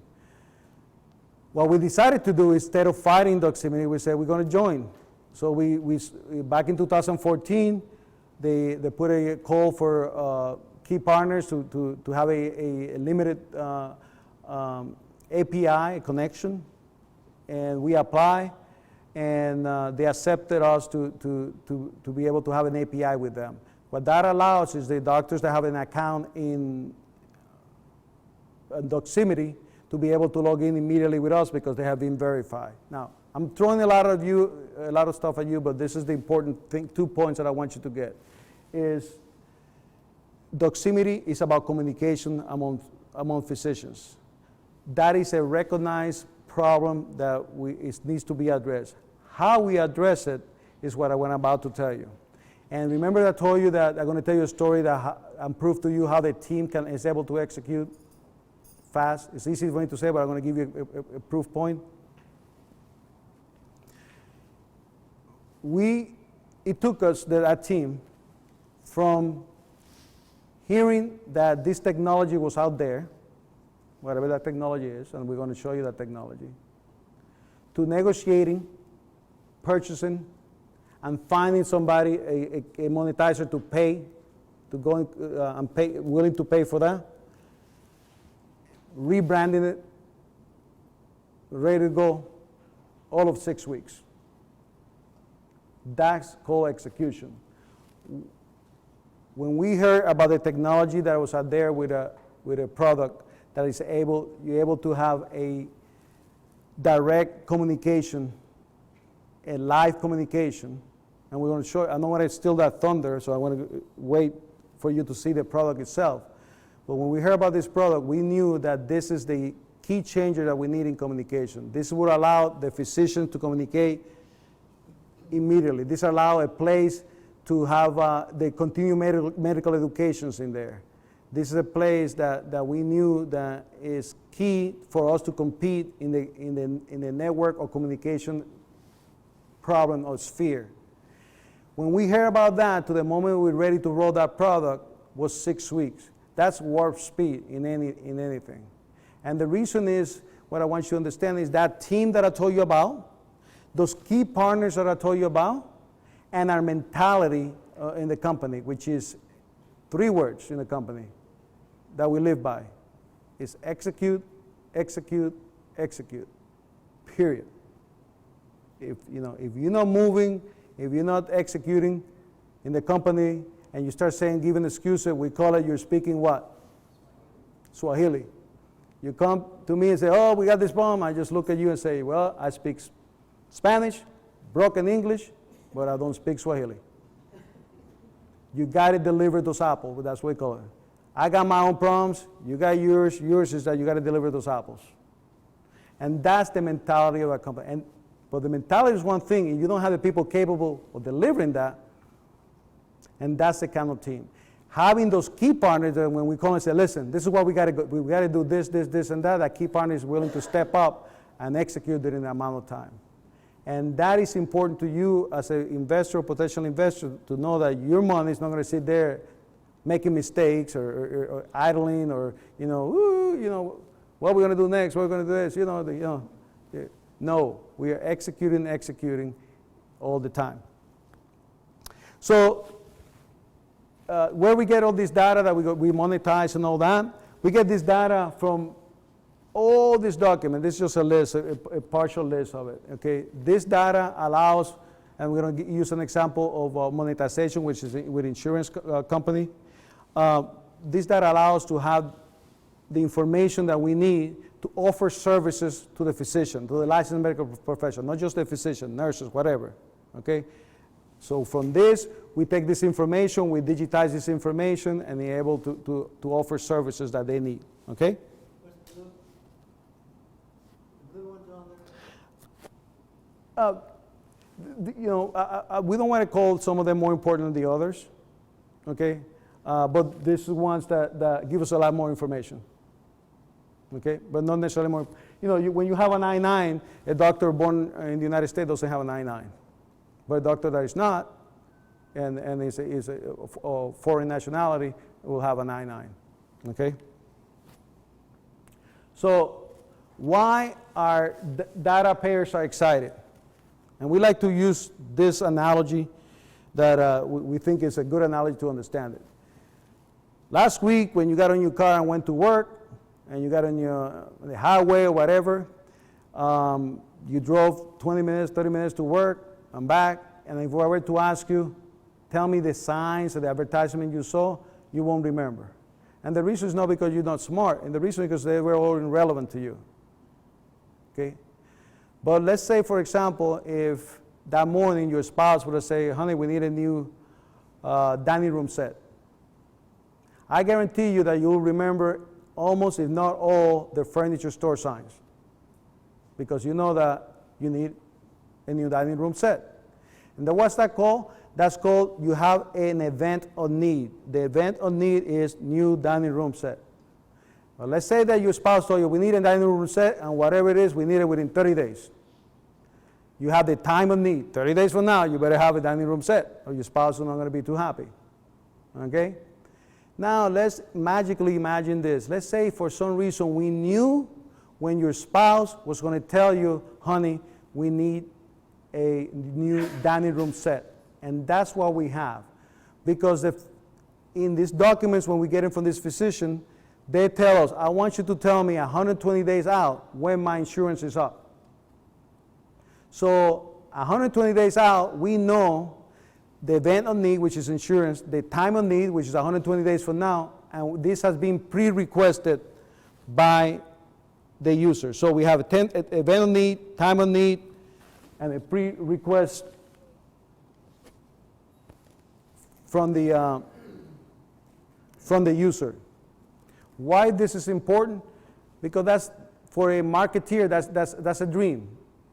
What we decided to do, instead of fighting Doximity, we said we're going to join. So we back in 2014, they put a call for key partners to have a limited API connection, and we apply, and they accepted us to be able to have an API with them. What that allows is the doctors that have an account in Doximity to be able to log in immediately with us because they have been verified. Now, I'm throwing a lot of stuff at you, but this is the important thing, 2 points that I want you to get. Is doximity is about communication among physicians. That is a recognized problem that it needs to be addressed. How we address it is what I'm about to tell you. And remember I told you that I'm going to tell you a story and prove to you how the team is able to execute fast. It's easy for me to say, but I'm going to give you a proof point. It took us, that team, from hearing that this technology was out there, whatever that technology is, and we're going to show you that technology, to negotiating, purchasing, and finding somebody, a monetizer to pay, to go and pay, willing to pay for that, rebranding it, ready to go, all of 6 weeks. That's called execution. When we heard about the technology that was out there with a product that is you're able to have a direct communication, a live communication, and we're going to show, I don't want to steal that thunder, so I want to wait for you to see the product itself. But when we heard about this product, we knew that this is the key changer that we need in communication. This would allow the physician to communicate immediately. This allow a place to have the continued medical educations in there. This is a place that we knew that is key for us to compete in the network or communication problem or sphere. When we heard about that, to the moment we were ready to roll that product, was 6 weeks. That's warp speed in anything. And the reason is, what I want you to understand is that team that I told you about, those key partners that I told you about, and our mentality in the company, which is 3 words in the company that we live by, is execute, execute, execute, period. If you're not moving, if you're not executing in the company, and you start giving excuses, we call it you're speaking what? Swahili. You come to me and say, oh, we got this problem. I just look at you and say, well, I speak Spanish, broken English, but I don't speak Swahili. You got to deliver those apples. That's what we call it. I got my own problems. You got yours. Yours is that you got to deliver those apples. And that's the mentality of a company. But the mentality is one thing, and you don't have the people capable of delivering that, and that's the kind of team. Having those key partners that when we call and say, listen, this is what we got to go, we got to do this, and that key partner is willing to step up and execute it in that amount of time. And that is important to you as an investor or potential investor to know that your money is not going to sit there making mistakes or idling or, what we're going to do next, what we're going to do this, No, we are executing all the time. So where we get all this data that we monetize and all that, we get this data from all this document. This is just a list, a partial list of it. Okay, this data allows, and we're going to use an example of monetization, which is with insurance company. This data allows to have the information that we need to offer services to the physician, to the licensed medical professional, not just the physician, nurses, whatever. Okay. So from this, we take this information, we digitize this information, and they're able to offer services that they need. Okay? The blue ones on there? We don't want to call some of them more important than the others. Okay? But these are ones that give us a lot more information. Okay? But not necessarily more. When you have an I-9, a doctor born in the United States doesn't have an I-9. But a doctor that is not, and is a foreign nationality, will have an I-9. Okay? So why our data payers are excited? And we like to use this analogy that we think is a good analogy to understand it. Last week, when you got on your car and went to work, and you got on the highway or whatever, you drove 20 minutes, 30 minutes to work and back, and if I were to ask you, tell me the signs or the advertisement you saw, you won't remember. And the reason is not because you're not smart, and the reason is because they were all irrelevant to you. Okay? But let's say, for example, if that morning your spouse would have said, honey, we need a new dining room set. I guarantee you that you'll remember almost, if not all, the furniture store signs. Because you know that you need a new dining room set. And then what's that called? That's called, you have an event of need. The event of need is new dining room set. Well, let's say that your spouse told you, we need a dining room set, and whatever it is, we need it within 30 days. You have the time of need. 30 days from now, you better have a dining room set, or your spouse is not going to be too happy. Okay? Now, let's magically imagine this. Let's say for some reason we knew when your spouse was going to tell you, honey, we need a new dining room set. And that's what we have. Because in these documents, when we get them from this physician, they tell us, I want you to tell me 120 days out when my insurance is up. So 120 days out, we know the event of need, which is insurance, the time of need, which is 120 days from now, and this has been pre-requested by the user. So we have event of need, time of need, and a pre-request from the user. Why this is important? Because that's, for a marketeer, that's a dream.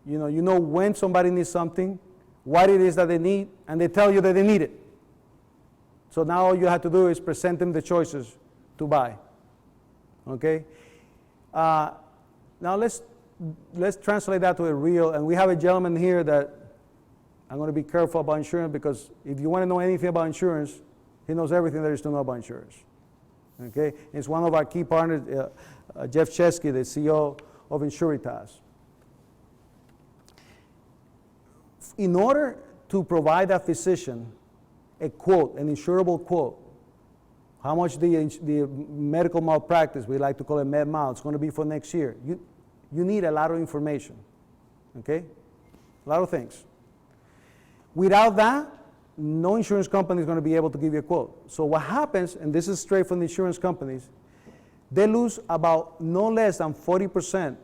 You know when somebody needs something, what it is that they need, and they tell you that they need it. So now all you have to do is present them the choices to buy. Okay? Now let's translate that to a real, and we have a gentleman here that I'm going to be careful about insurance, because if you want to know anything about insurance, he knows everything there is to know about insurance. Okay? It's one of our key partners, Jeff Chesky, the CEO of Insuritas. In order to provide a physician a quote, an insurable quote, how much the medical malpractice, we like to call it med mal, it's going to be for next year. You need a lot of information, okay? A lot of things. Without that, no insurance company is going to be able to give you a quote. So what happens, and this is straight from the insurance companies, they lose about no less than 40%.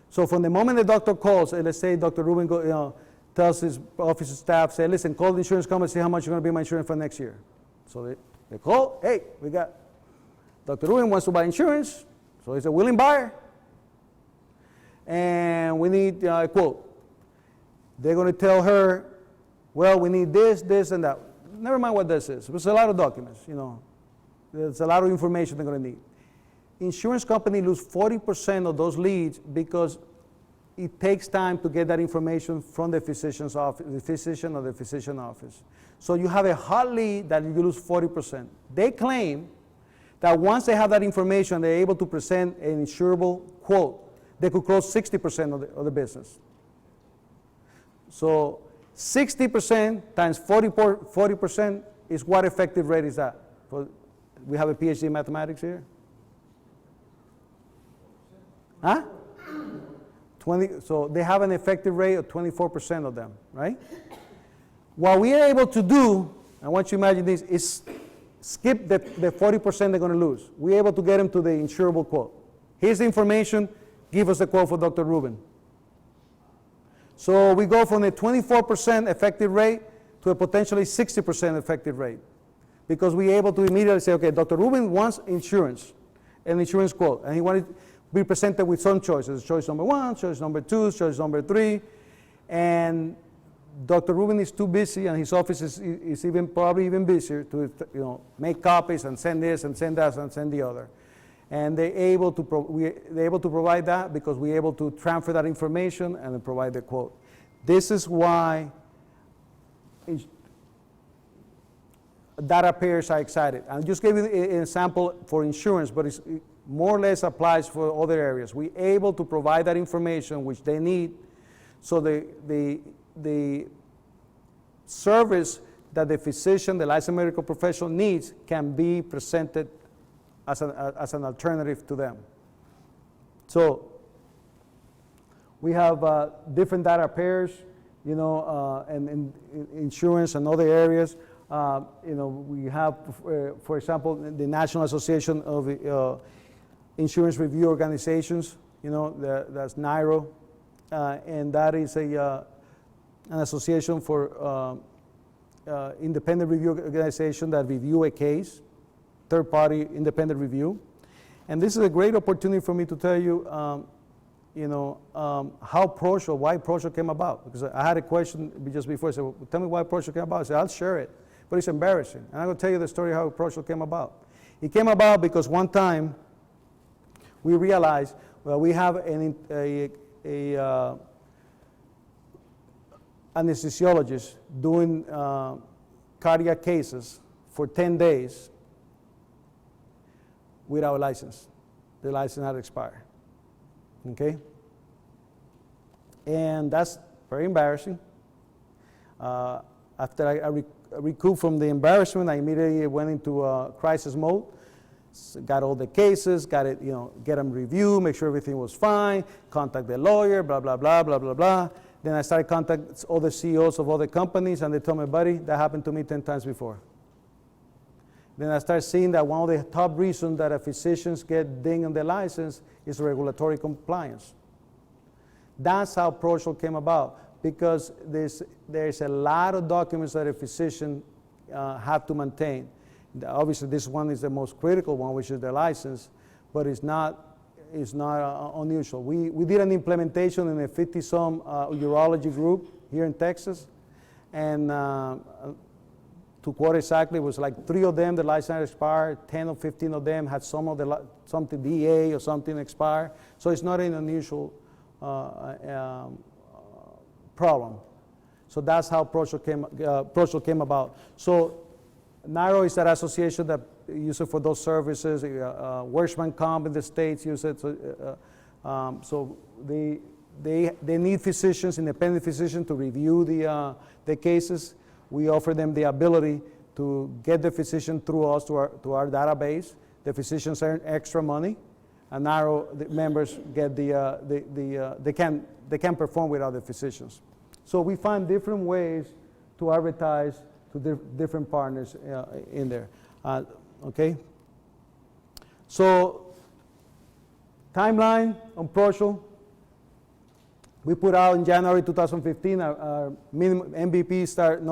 So from the moment the doctor calls, and let's say Dr. Rubin tells his office staff, say, listen, call the insurance company, see how much you're going to be my insurance for next year. So they call, hey, we got, Dr. Rubin wants to buy insurance, so he's a willing buyer, and we need a quote. They're going to tell her, well, we need this, this, and that. Never mind what this is. There's a lot of documents, There's a lot of information they're going to need. Insurance companies lose 40% of those leads because it takes time to get that information from the physician's office, the physician or the physician office. So you have a hot lead that you lose 40%. They claim that once they have that information, they're able to present an insurable quote, they could close 60% of the business. So 60% times 40% is what effective rate is that? We have a PhD in mathematics here? Huh? 20, so they have an effective rate of 24% of them, right? What we are able to do, I want you to imagine this, is skip the 40% they're going to lose. We're able to get them to the insurable quote. Here's the information, give us a quote for Dr. Rubin. So we go from a 24% effective rate to a potentially 60% effective rate. Because we're able to immediately say, okay, Dr. Rubin wants insurance, an insurance quote, and he wanted to be presented with some choices. Choice number 1, choice number 2, choice number 3, and Dr. Rubin is too busy, and his office is probably even busier to make copies and send this and send that and send the other. And they're able to provide that because we're able to transfer that information and then provide the quote. This is why data payers are excited. I'm just giving an example for insurance, but it more or less applies for other areas. We're able to provide that information which they need, so the service that the physician, the licensed medical professional needs, can be presented as an alternative to them. So we have different data pairs, and insurance and other areas. We have, for example, the National Association of Insurance Review Organizations, that's NIRO. and that is an association for independent review organization that review a case, third-party independent review. And this is a great opportunity for me to tell you, why Procial came about. Because I had a question just before. I said, well, tell me why Procial came about. I said, I'll share it, but it's embarrassing. And I'm going to tell you the story how Procial came about. It came about because one time we realized, well, we have an anesthesiologist doing cardiac cases for 10 days without a license. The license had expired. Okay? And that's very embarrassing. After I recouped from the embarrassment, I immediately went into crisis mode. Got all the cases, got it, get them reviewed, make sure everything was fine, contact the lawyer, blah, blah, blah, blah, blah, blah. Then I started contacting all the CEOs of other companies, and they told me, buddy, that happened to me 10 times before. Then I started seeing that one of the top reasons that physicians get dinged on their license is regulatory compliance. That's how Procial came about, because there's a lot of documents that a physician have to maintain. Obviously, this one is the most critical one, which is the license, but it's not unusual. We did an implementation in a 50-some urology group here in Texas, and to quote exactly, it was like 3 of them, the license expired, 10 or 15 of them had something DA or something expire. So it's not an unusual problem. So that's how Procial came about. So NARO is that association that uses it for those services. Workman Comp in the States use it. So they need physicians, independent physicians, to review the cases. We offer them the ability to get the physician through us to our database. The physicians earn extra money, and NARO members get they can perform without the physicians. So we find different ways to advertise to different partners in there. Okay. So timeline on Procial. We put out in January 2015 our minimum MVP stand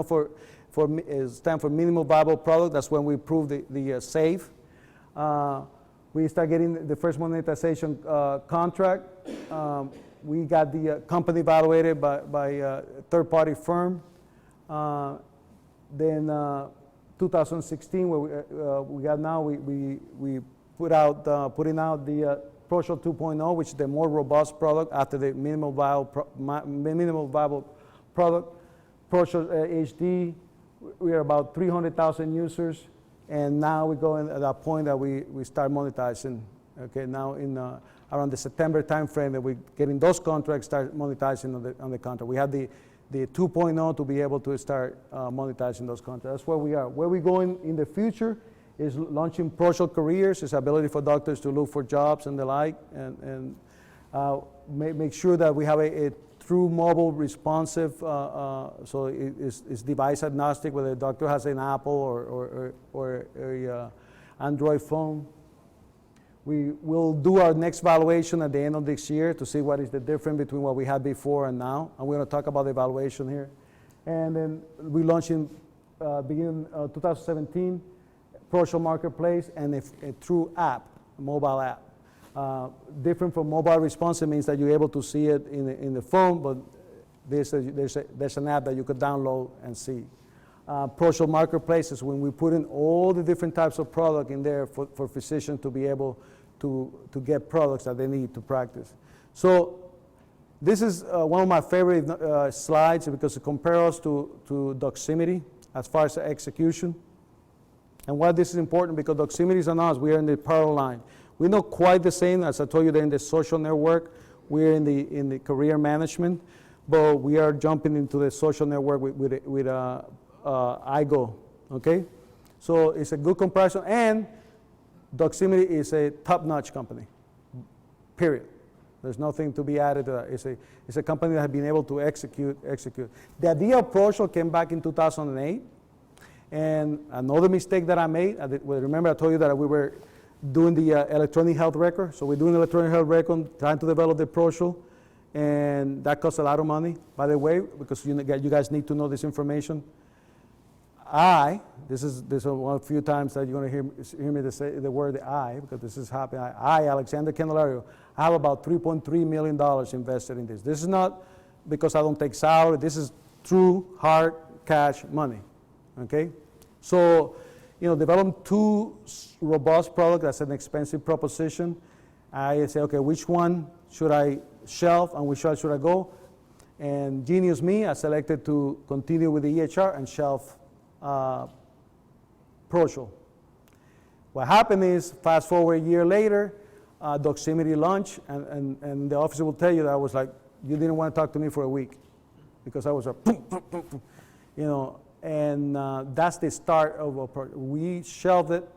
for minimal viable product. That's when we proved the safe. We start getting the first monetization contract. We got the company evaluated by a third-party firm. Then 2016, where we got now, we putting out the Procial 2.0, which is the more robust product after the minimal viable product. Procial HD, we are about 300,000 users, and now we're going at that point that we start monetizing. Okay, now in around the September timeframe that we're getting those contracts, start monetizing on the contract. We have the 2.0 to be able to start monetizing those contracts. That's where we are. Where we're going in the future is launching Procial Careers, its ability for doctors to look for jobs and the like, and make sure that we have a true mobile responsive, so it's device agnostic, whether the doctor has an Apple or a Android phone. We will do our next evaluation at the end of this year to see what is the difference between what we had before and now. And we're going to talk about the evaluation here. And then we launched in beginning 2017, Procial Marketplace and a true app, a mobile app. Different from mobile responsive means that you're able to see it in the phone, but there's an app that you could download and see. Procial Marketplace is when we put in all the different types of product in there for physicians to be able to get products that they need to practice. So this is one of my favorite slides because it compares us to Doximity as far as execution. And why this is important, because Doximity is on us, we are in the parallel line. We're not quite the same, as I told you, they're in the social network, we're in the career management, but we are jumping into the social network with IGO, okay? So it's a good comparison, and Doximity is a top-notch company, period. There's nothing to be added to that. It's a company that has been able to execute. The idea of Procial came back in 2008, and another mistake that I made, remember I told you that we were doing the electronic health record, so we're doing electronic health record, trying to develop the Procial, and that costs a lot of money, by the way, because you guys need to know this information. This is one of the few times that you're going to hear me say the word I, because this is happening. I, Alexander Candelario, I have about $3.3 million invested in this. This is not because I don't take salary. This is true, hard cash money, okay? So, develop two robust products. That's an expensive proposition. I say, okay, which one should I shelf and which one should I go? And genius me, I selected to continue with the EHR and shelf Procial. What happened is, fast forward a year later, Doximity launched, and the officer will tell you that I was like, you didn't want to talk to me for a week, because I was a boom, boom, boom, boom, and that's the start of a project. We shelved it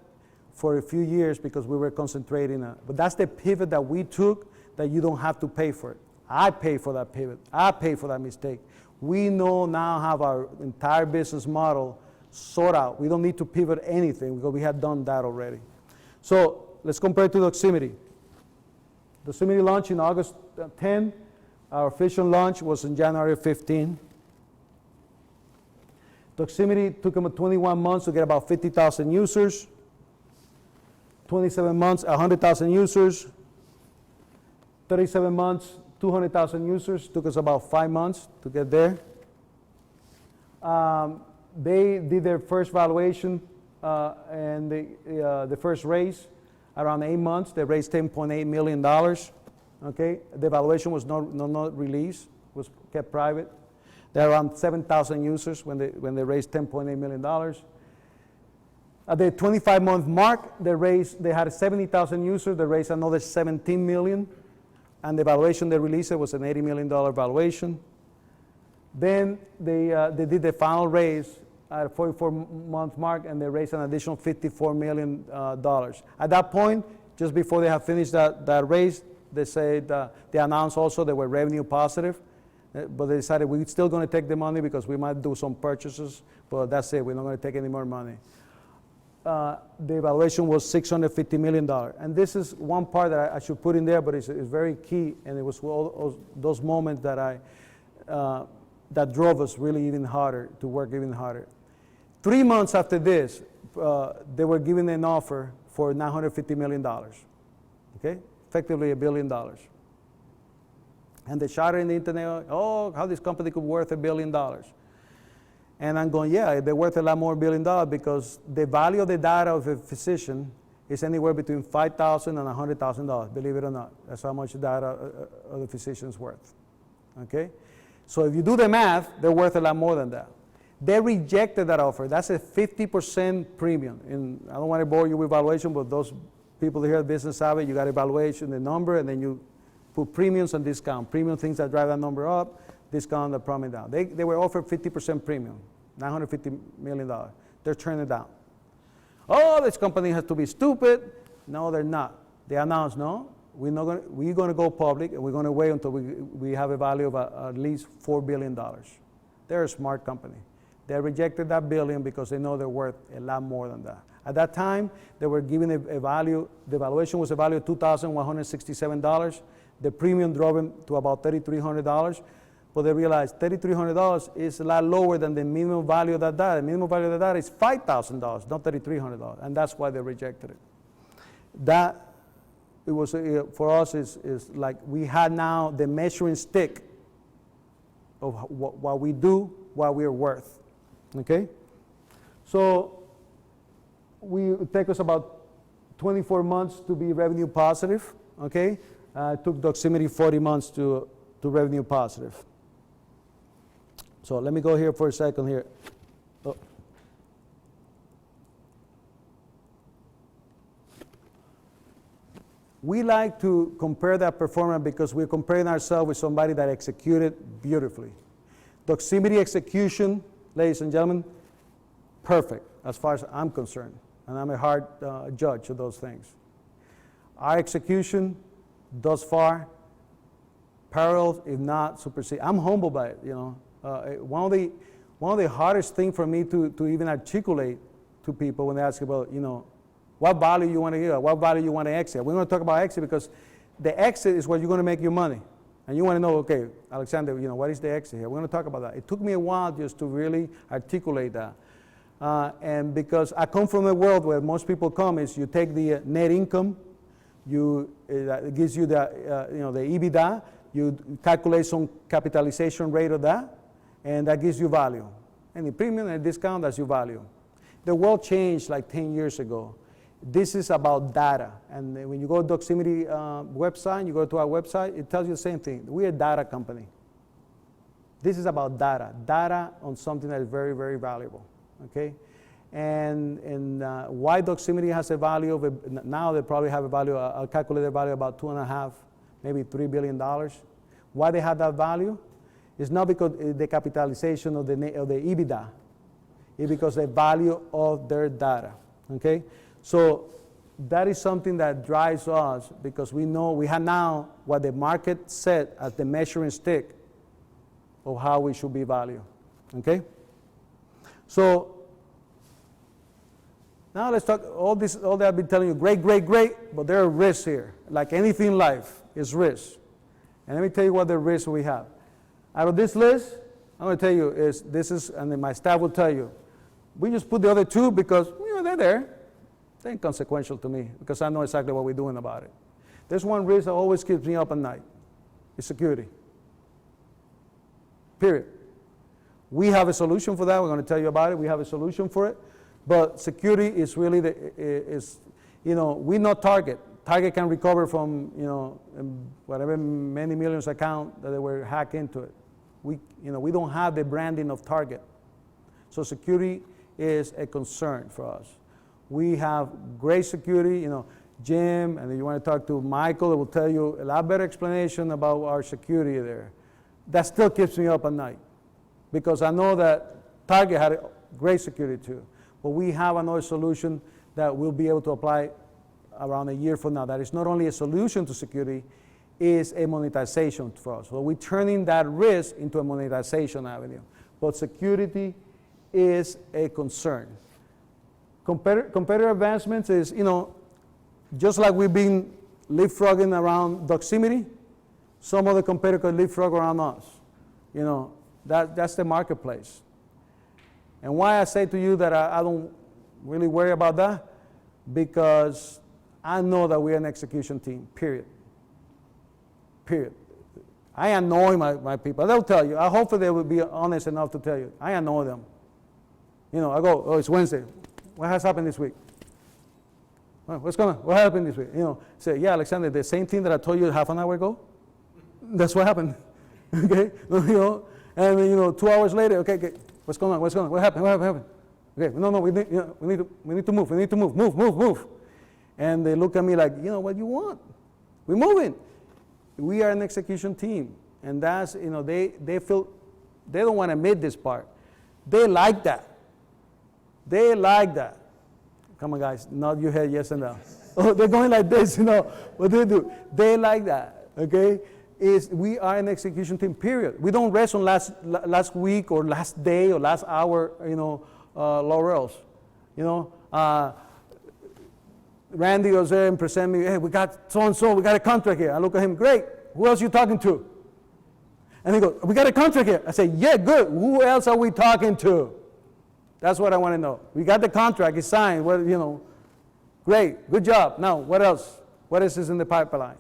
for a few years because we were concentrating on it. But that's the pivot that we took, that you don't have to pay for it. I pay for that pivot. I pay for that mistake. We now have our entire business model sort out. We don't need to pivot anything because we had done that already. So let's compare to Doximity. Doximity launched in August 10. Our official launch was in January 15. Doximity took them 21 months to get about 50,000 users. 27 months, 100,000 users. 37 months, 200,000 users. Took us about 5 months to get there. They did their first valuation and the first raise around 8 months. They raised $10.8 million. Okay, the valuation was not released, was kept private. They had around 7,000 users when they raised $10.8 million. At the 25-month mark, they had 70,000 users. They raised another $17 million, and the valuation they released was an $80 million valuation. Then they did the final raise at a 44-month mark, and they raised an additional $54 million. At that point, just before they had finished that raise, they announced also they were revenue positive, but they decided we're still going to take the money because we might do some purchases, but that's it. We're not going to take any more money. The valuation was $650 million. And this is one part that I should put in there, but it's very key, and it was all those moments that that drove us really even harder, to work even harder. 3 months after this, they were giving an offer for $950 million, okay? Effectively $1 billion. And they shouted in the internet, oh, how this company could be worth $1 billion. And I'm going, yeah, they're worth a lot more $1 billion, because the value of the data of a physician is anywhere between $5,000 and $100,000, believe it or not. That's how much data of the physician is worth, okay? So if you do the math, they're worth a lot more than that. They rejected that offer. That's a 50% premium. And I don't want to bore you with valuation, but those people here at Business Savvy, you got evaluation, the number, and then you put premiums and discount. Premium things that drive that number up, discount that promise down. They were offered 50% premium, $950 million. They're turning it down. Oh, this company has to be stupid. No, they're not. They announced, no, we're going to go public, and we're going to wait until we have a value of at least $4 billion. They're a smart company. They rejected that billion because they know they're worth a lot more than that. At that time, they were given a value, the valuation was a value of $2,167. The premium drove them to about $3,300, but they realized $3,300 is a lot lower than the minimum value of that data. The minimum value of that data is $5,000, not $3,300, and that's why they rejected it. That, it was, for us, is like we had now the measuring stick of what we do, what we're worth. Okay? So it took us about 24 months to be revenue positive. Okay? It took Doximity 40 months to revenue positive. So let me go here for a second here. Oh. We like to compare that performance because we're comparing ourselves with somebody that executed beautifully. Doximity execution, ladies and gentlemen, perfect as far as I'm concerned. And I'm a hard judge of those things. Our execution thus far, parallels, if not supersede. I'm humbled by it, you know. One of the hardest things for me to even articulate to people when they ask about, you know, what value you want to give, what value you want to exit. We're going to talk about exit because the exit is where you're going to make your money. And you want to know, okay, Alexander, what is the exit here? We're going to talk about that. It took me a while just to really articulate that. And because I come from a world where most people come is you take the net income, it gives you the EBITDA, you calculate some capitalization rate of that, and that gives you value. And the premium and discount, that's your value. The world changed like 10 years ago. This is about data. And when you go to Doximity website, you go to our website, it tells you the same thing. We're a data company. This is about data. Data on something that is very, very valuable. Okay? And why Doximity has a value of, now they probably have a value, a calculated value about $2.5, maybe $3 billion. Why they have that value? It's not because the capitalization of the EBITDA. It's because the value of their data. Okay? So that is something that drives us because we know we have now what the market set as the measuring stick of how we should be valued. Okay? So now let's talk all that I've been telling you, great, but there are risks here. Like anything in life, is risk. And let me tell you what the risks we have. Out of this list, I'm going to tell you and then my staff will tell you, we just put the other two because they're there. They're inconsequential to me because I know exactly what we're doing about it. There's one risk that always keeps me up at night. It's security. Period. We have a solution for that. We're going to tell you about it. We have a solution for it. But security is really we're not Target. Target can recover from, whatever many millions account that they were hacked into it. We don't have the branding of Target. So security is a concern for us. We have great security, Jim, and you want to talk to Michael, it will tell you a lot better explanation about our security there. That still keeps me up at night because I know that Target had a great security too. But we have another solution that we'll be able to apply around a year from now. That is not only a solution to security, is a monetization for us. So we're turning that risk into a monetization avenue. But security is a concern. Competitor advancements is, just like we've been leapfrogging around Doximity, some other competitors leapfrog around us. That's the marketplace. And why I say to you that I don't really worry about that, because I know that we're an execution team, period. I annoy my people. They'll tell you. Hopefully they will be honest enough to tell you. I annoy them. I go, oh, it's Wednesday. What has happened this week? What's going on? What happened this week? Say, yeah, Alexander, the same thing that I told you half an hour ago, that's what happened. Okay? And 2 hours later, okay, what's going on? What happened? Okay, no, we need to move. Move. And they look at me like, what do you want? We're moving. We are an execution team. And that's, they feel, they don't want to admit this part. They like that. Come on, guys, nod your head yes and no. Oh, they're going like this, what they do. They like that, okay? We are an execution team, period. We don't rest on last week or last day or last hour, laurels. Randy was there and present me, hey, we got so-and-so, we got a contract here. I look at him, great. Who else are you talking to? And he goes, we got a contract here. I say, yeah, good. Who else are we talking to? That's what I want to know. We got the contract, it's signed, great, good job. Now, what else? What else is in the pipeline?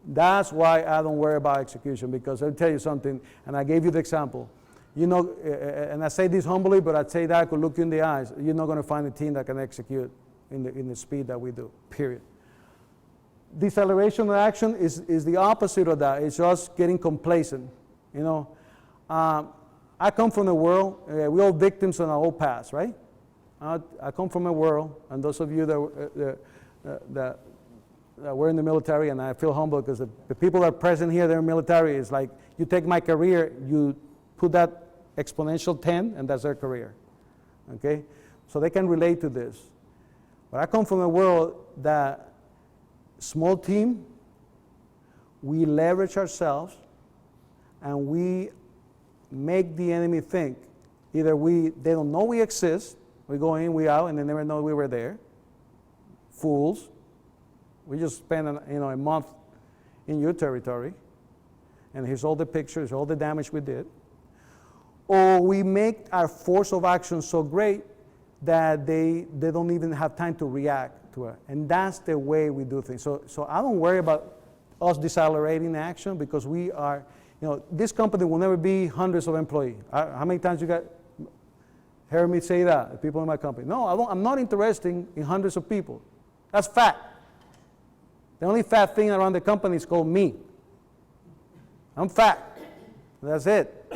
That's why I don't worry about execution, because I'll tell you something, and I gave you the example. And I say this humbly, but I say that I could look you in the eyes. You're not going to find a team that can execute in the speed that we do, period. Deceleration of action is the opposite of that. It's just getting complacent, I come from a world, we're all victims of our old past, right? I come from a world, and those of you that were in the military, and I feel humble because the people that are present here, they're in the military, it's like you take my career, you put that exponential 10, and that's their career, okay? So they can relate to this. But I come from a world that small team, we leverage ourselves, and we make the enemy think either they don't know we exist, we go in, we out, and they never know we were there. Fools. We just spent a month in your territory. and here's all the pictures, all the damage we did. Or we make our force of action so great that they don't even have time to react to it. And that's the way we do things. So I don't worry about us decelerating action, because we are, this company will never be hundreds of employees. How many times you got heard me say that, the people in my company? No, I'm not interested in hundreds of people. That's fat. The only fat thing around the company is called me. I'm fat. That's it.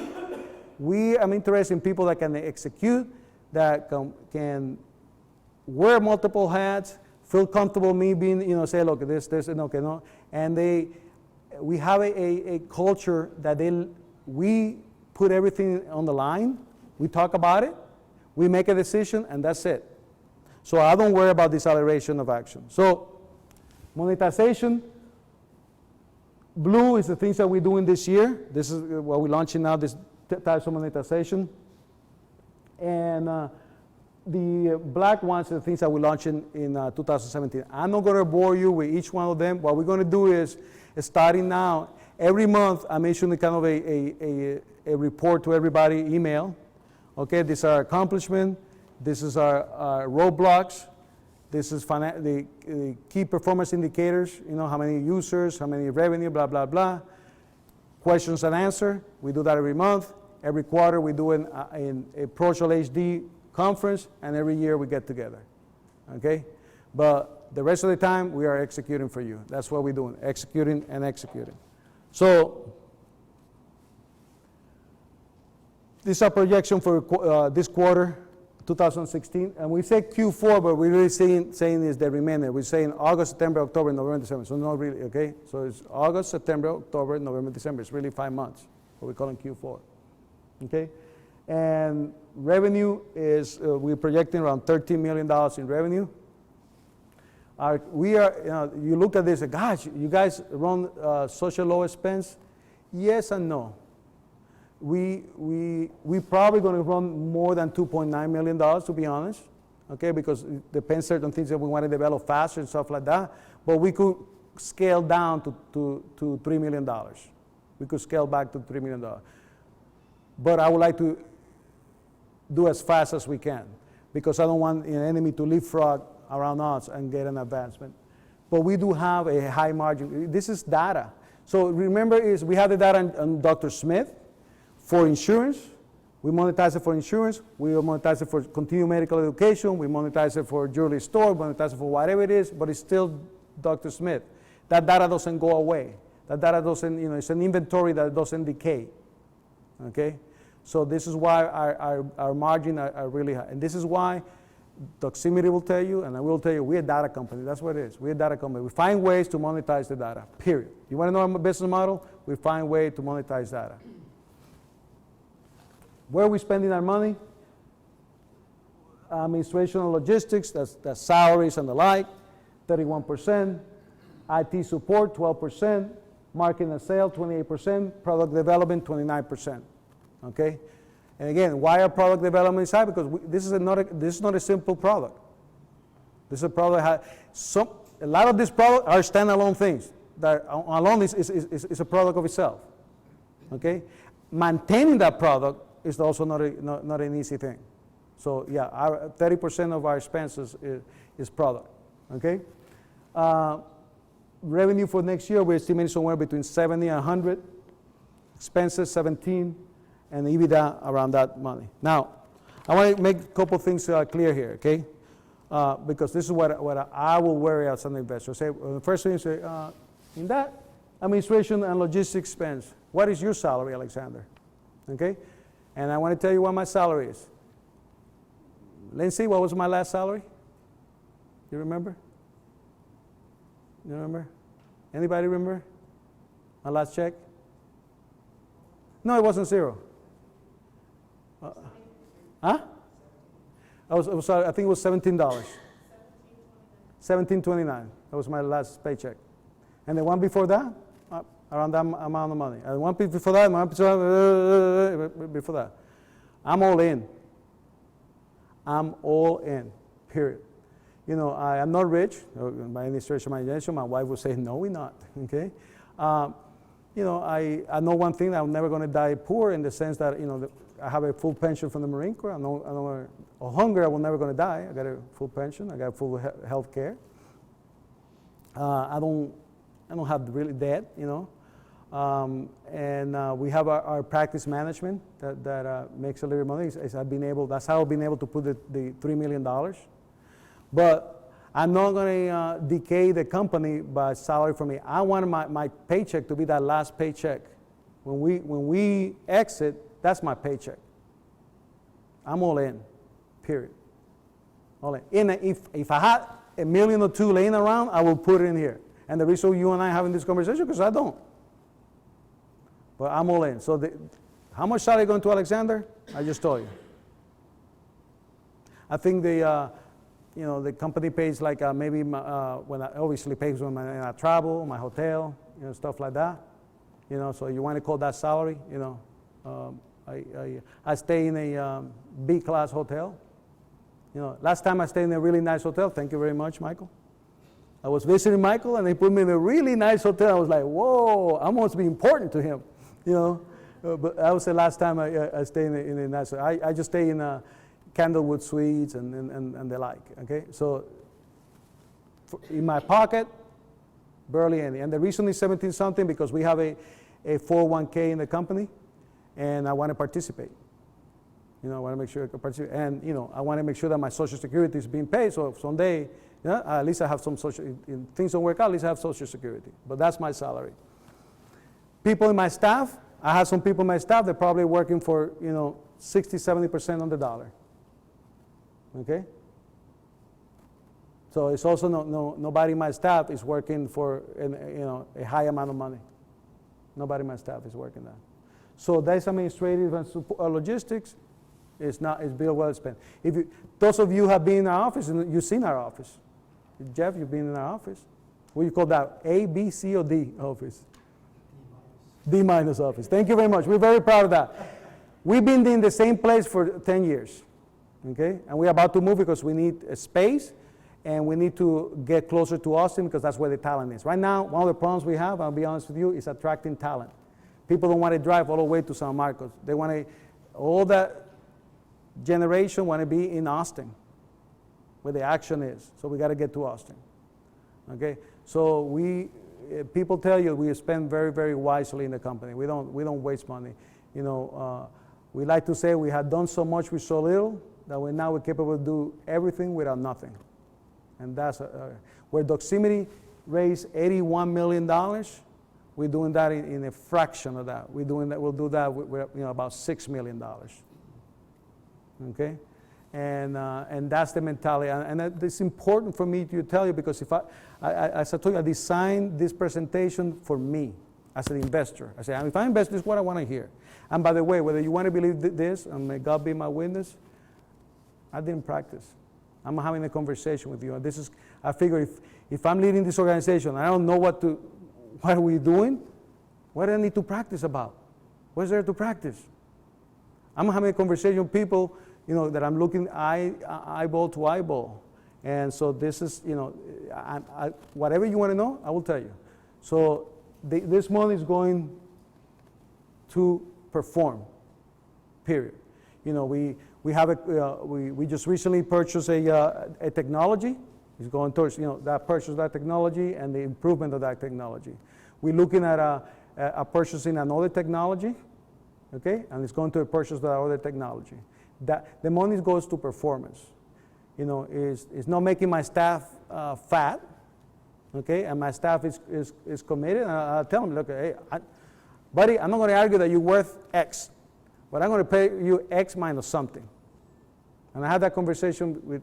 I'm interested in people that can execute, that can wear multiple hats, feel comfortable me being, say, look, this, okay, no. And we have a culture that we put everything on the line. We talk about it. We make a decision, and that's it. So I don't worry about deceleration of action. So monetization, blue is the things that we're doing this year. This is what we're launching now, this types of monetization. And the black ones are the things that we're launching in 2017. I'm not going to bore you with each one of them. What we're going to do is, starting now, every month I'm issuing kind of a report to everybody, email. Okay, these are our accomplishments. This is our roadblocks. This is the key performance indicators, how many users, how many revenue, blah, blah, blah. Questions and answer, we do that every month. Every quarter we do in a Procial HD conference, and every year we get together, okay? But the rest of the time we are executing for you. That's what we're doing, executing and executing. So this is our projection for this quarter, 2016, and we say Q4, but we're really saying is the remainder. We're saying August, September, October, November, December. So not really, okay? So it's August, September, October, November, December. It's really 5 months, what we call in Q4, okay? And revenue is, we're projecting around $13 million in revenue. We are, you look at this, gosh, you guys run social low expense? Yes and no. We probably going to run more than $2.9 million, to be honest, okay, because it depends certain things that we want to develop faster and stuff like that, but we could scale down to $3 million. We could scale back to $3 million. But I would like to do as fast as we can, because I don't want an enemy to leapfrog around us and get an advancement. But we do have a high margin. This is data. So remember, we have the data on Dr. Smith for insurance. We monetize it for insurance. We monetize it for continuing medical education. We monetize it for jewelry store. We monetize it for whatever it is, but it's still Dr. Smith. That data doesn't go away. That data doesn't, it's an inventory that doesn't decay. Okay? So this is why our margin are really high. And this is why Doximity will tell you, and I will tell you, we're a data company. That's what it is. We're a data company. We find ways to monetize the data, period. You want to know our business model? We find ways to monetize data. Where are we spending our money? Administration and logistics, that's salaries and the like, 31%. IT support, 12%. Marketing and sales, 28%. Product development, 29%. Okay? And again, why are product development high? Because this is not a simple product. This is a product that has a lot of these products are standalone things that alone is a product of itself. Okay? Maintaining that product is also not an easy thing. So yeah, 30% of our expenses is product. Okay? Revenue for next year, we're estimating somewhere between 70 and 100. Expenses 17, and EBITDA around that money. Now, I want to make a couple things clear here, okay? Because this is what I will worry as an investor. Say, the first thing is, in that administration and logistics expense, what is your salary, Alexander? Okay? And I want to tell you what my salary is. Lindsay, what was my last salary? You remember? You remember? Anybody remember? My last check? No, it wasn't zero. Huh? I think it was $17. $17.29. That was my last paycheck. And the one before that, around that amount of money. And the one before that, before that. I'm all in. I'm all in, period. I am not rich. By any stretch of my imagination, my wife would say, no, we're not, okay? I know one thing, I'm never going to die poor in the sense that, I have a full pension from the Marine Corps. I know of hunger, I will never going to die. I got a full pension. I got full health care. I don't have really debt, and we have our practice management that makes a little money. That's how I've been able to put the $3 million. But I'm not going to decay the company by salary for me. I want my paycheck to be that last paycheck. When we exit, that's my paycheck. I'm all in, period. All in. If I had $1 million or $2 million laying around, I will put it in here. And the reason you and I are having this conversation, because I don't. But I'm all in. So how much salary going to Alexander? I just told you. I think the company pays like maybe obviously pays when I travel, my hotel, stuff like that. So you want to call that salary? I stay in a B-class hotel. Last time I stayed in a really nice hotel. Thank you very much, Michael. I was visiting Michael, and they put me in a really nice hotel. I was like, whoa, I must be important to him, But that was the last time I stayed in a nice hotel. I just stay in Candlewood Suites and the like, okay? So in my pocket, barely any. And the reason is 17-something because we have a 401k in the company, and I want to participate. I want to make sure I can participate. And, I want to make sure that my Social Security is being paid, so if someday, at least I have some social, if things don't work out, at least I have Social Security. But that's my salary. People in my staff, I have some people in my staff that are probably working for, 60, 70% on the dollar. Okay? So it's also nobody in my staff is working for a high amount of money. Nobody in my staff is working that. So that's administrative and logistics. It's bill well spent. Those of you who have been in our office, and you've seen our office. Jeff, you've been in our office. What do you call that? A, B, C, or D office? D minus office. Thank you very much. We're very proud of that. We've been in the same place for 10 years. Okay? And we're about to move because we need a space, and we need to get closer to Austin because that's where the talent is. Right now, one of the problems we have, I'll be honest with you, is attracting talent. People don't want to drive all the way to San Marcos. They want to, all that generation want to be in Austin, where the action is. So we got to get to Austin. Okay? So people tell you we spend very, very wisely in the company. We don't waste money. We like to say we have done so much with so little that we're capable to do everything without nothing. And that's where Doximity raised $81 million. We're doing that in a fraction of that. We'll do that with about $6 million. Okay, and that's the mentality, and it's important for me to tell you because as I told you, I designed this presentation for me as an investor. I said, if I invest, this is what I want to hear. And by the way, whether you want to believe this, and may God be my witness, I didn't practice. I'm having a conversation with you, and I figure if I'm leading this organization, I don't know what are we doing? What do I need to practice about? What's there to practice? I'm having a conversation with people, that I'm looking eyeball to eyeball. And so this is, whatever you want to know, I will tell you. So this money is going to perform, period. We just recently purchased a technology. It's going towards, that purchase of that technology and the improvement of that technology. We're looking at purchasing another technology. Okay, and it's going to purchase that other technology. That the money goes to performance. It's not making my staff fat. Okay, and my staff is committed. And I'll tell them, look, hey, buddy, I'm not going to argue that you're worth X, but I'm going to pay you X minus something. And I had that conversation with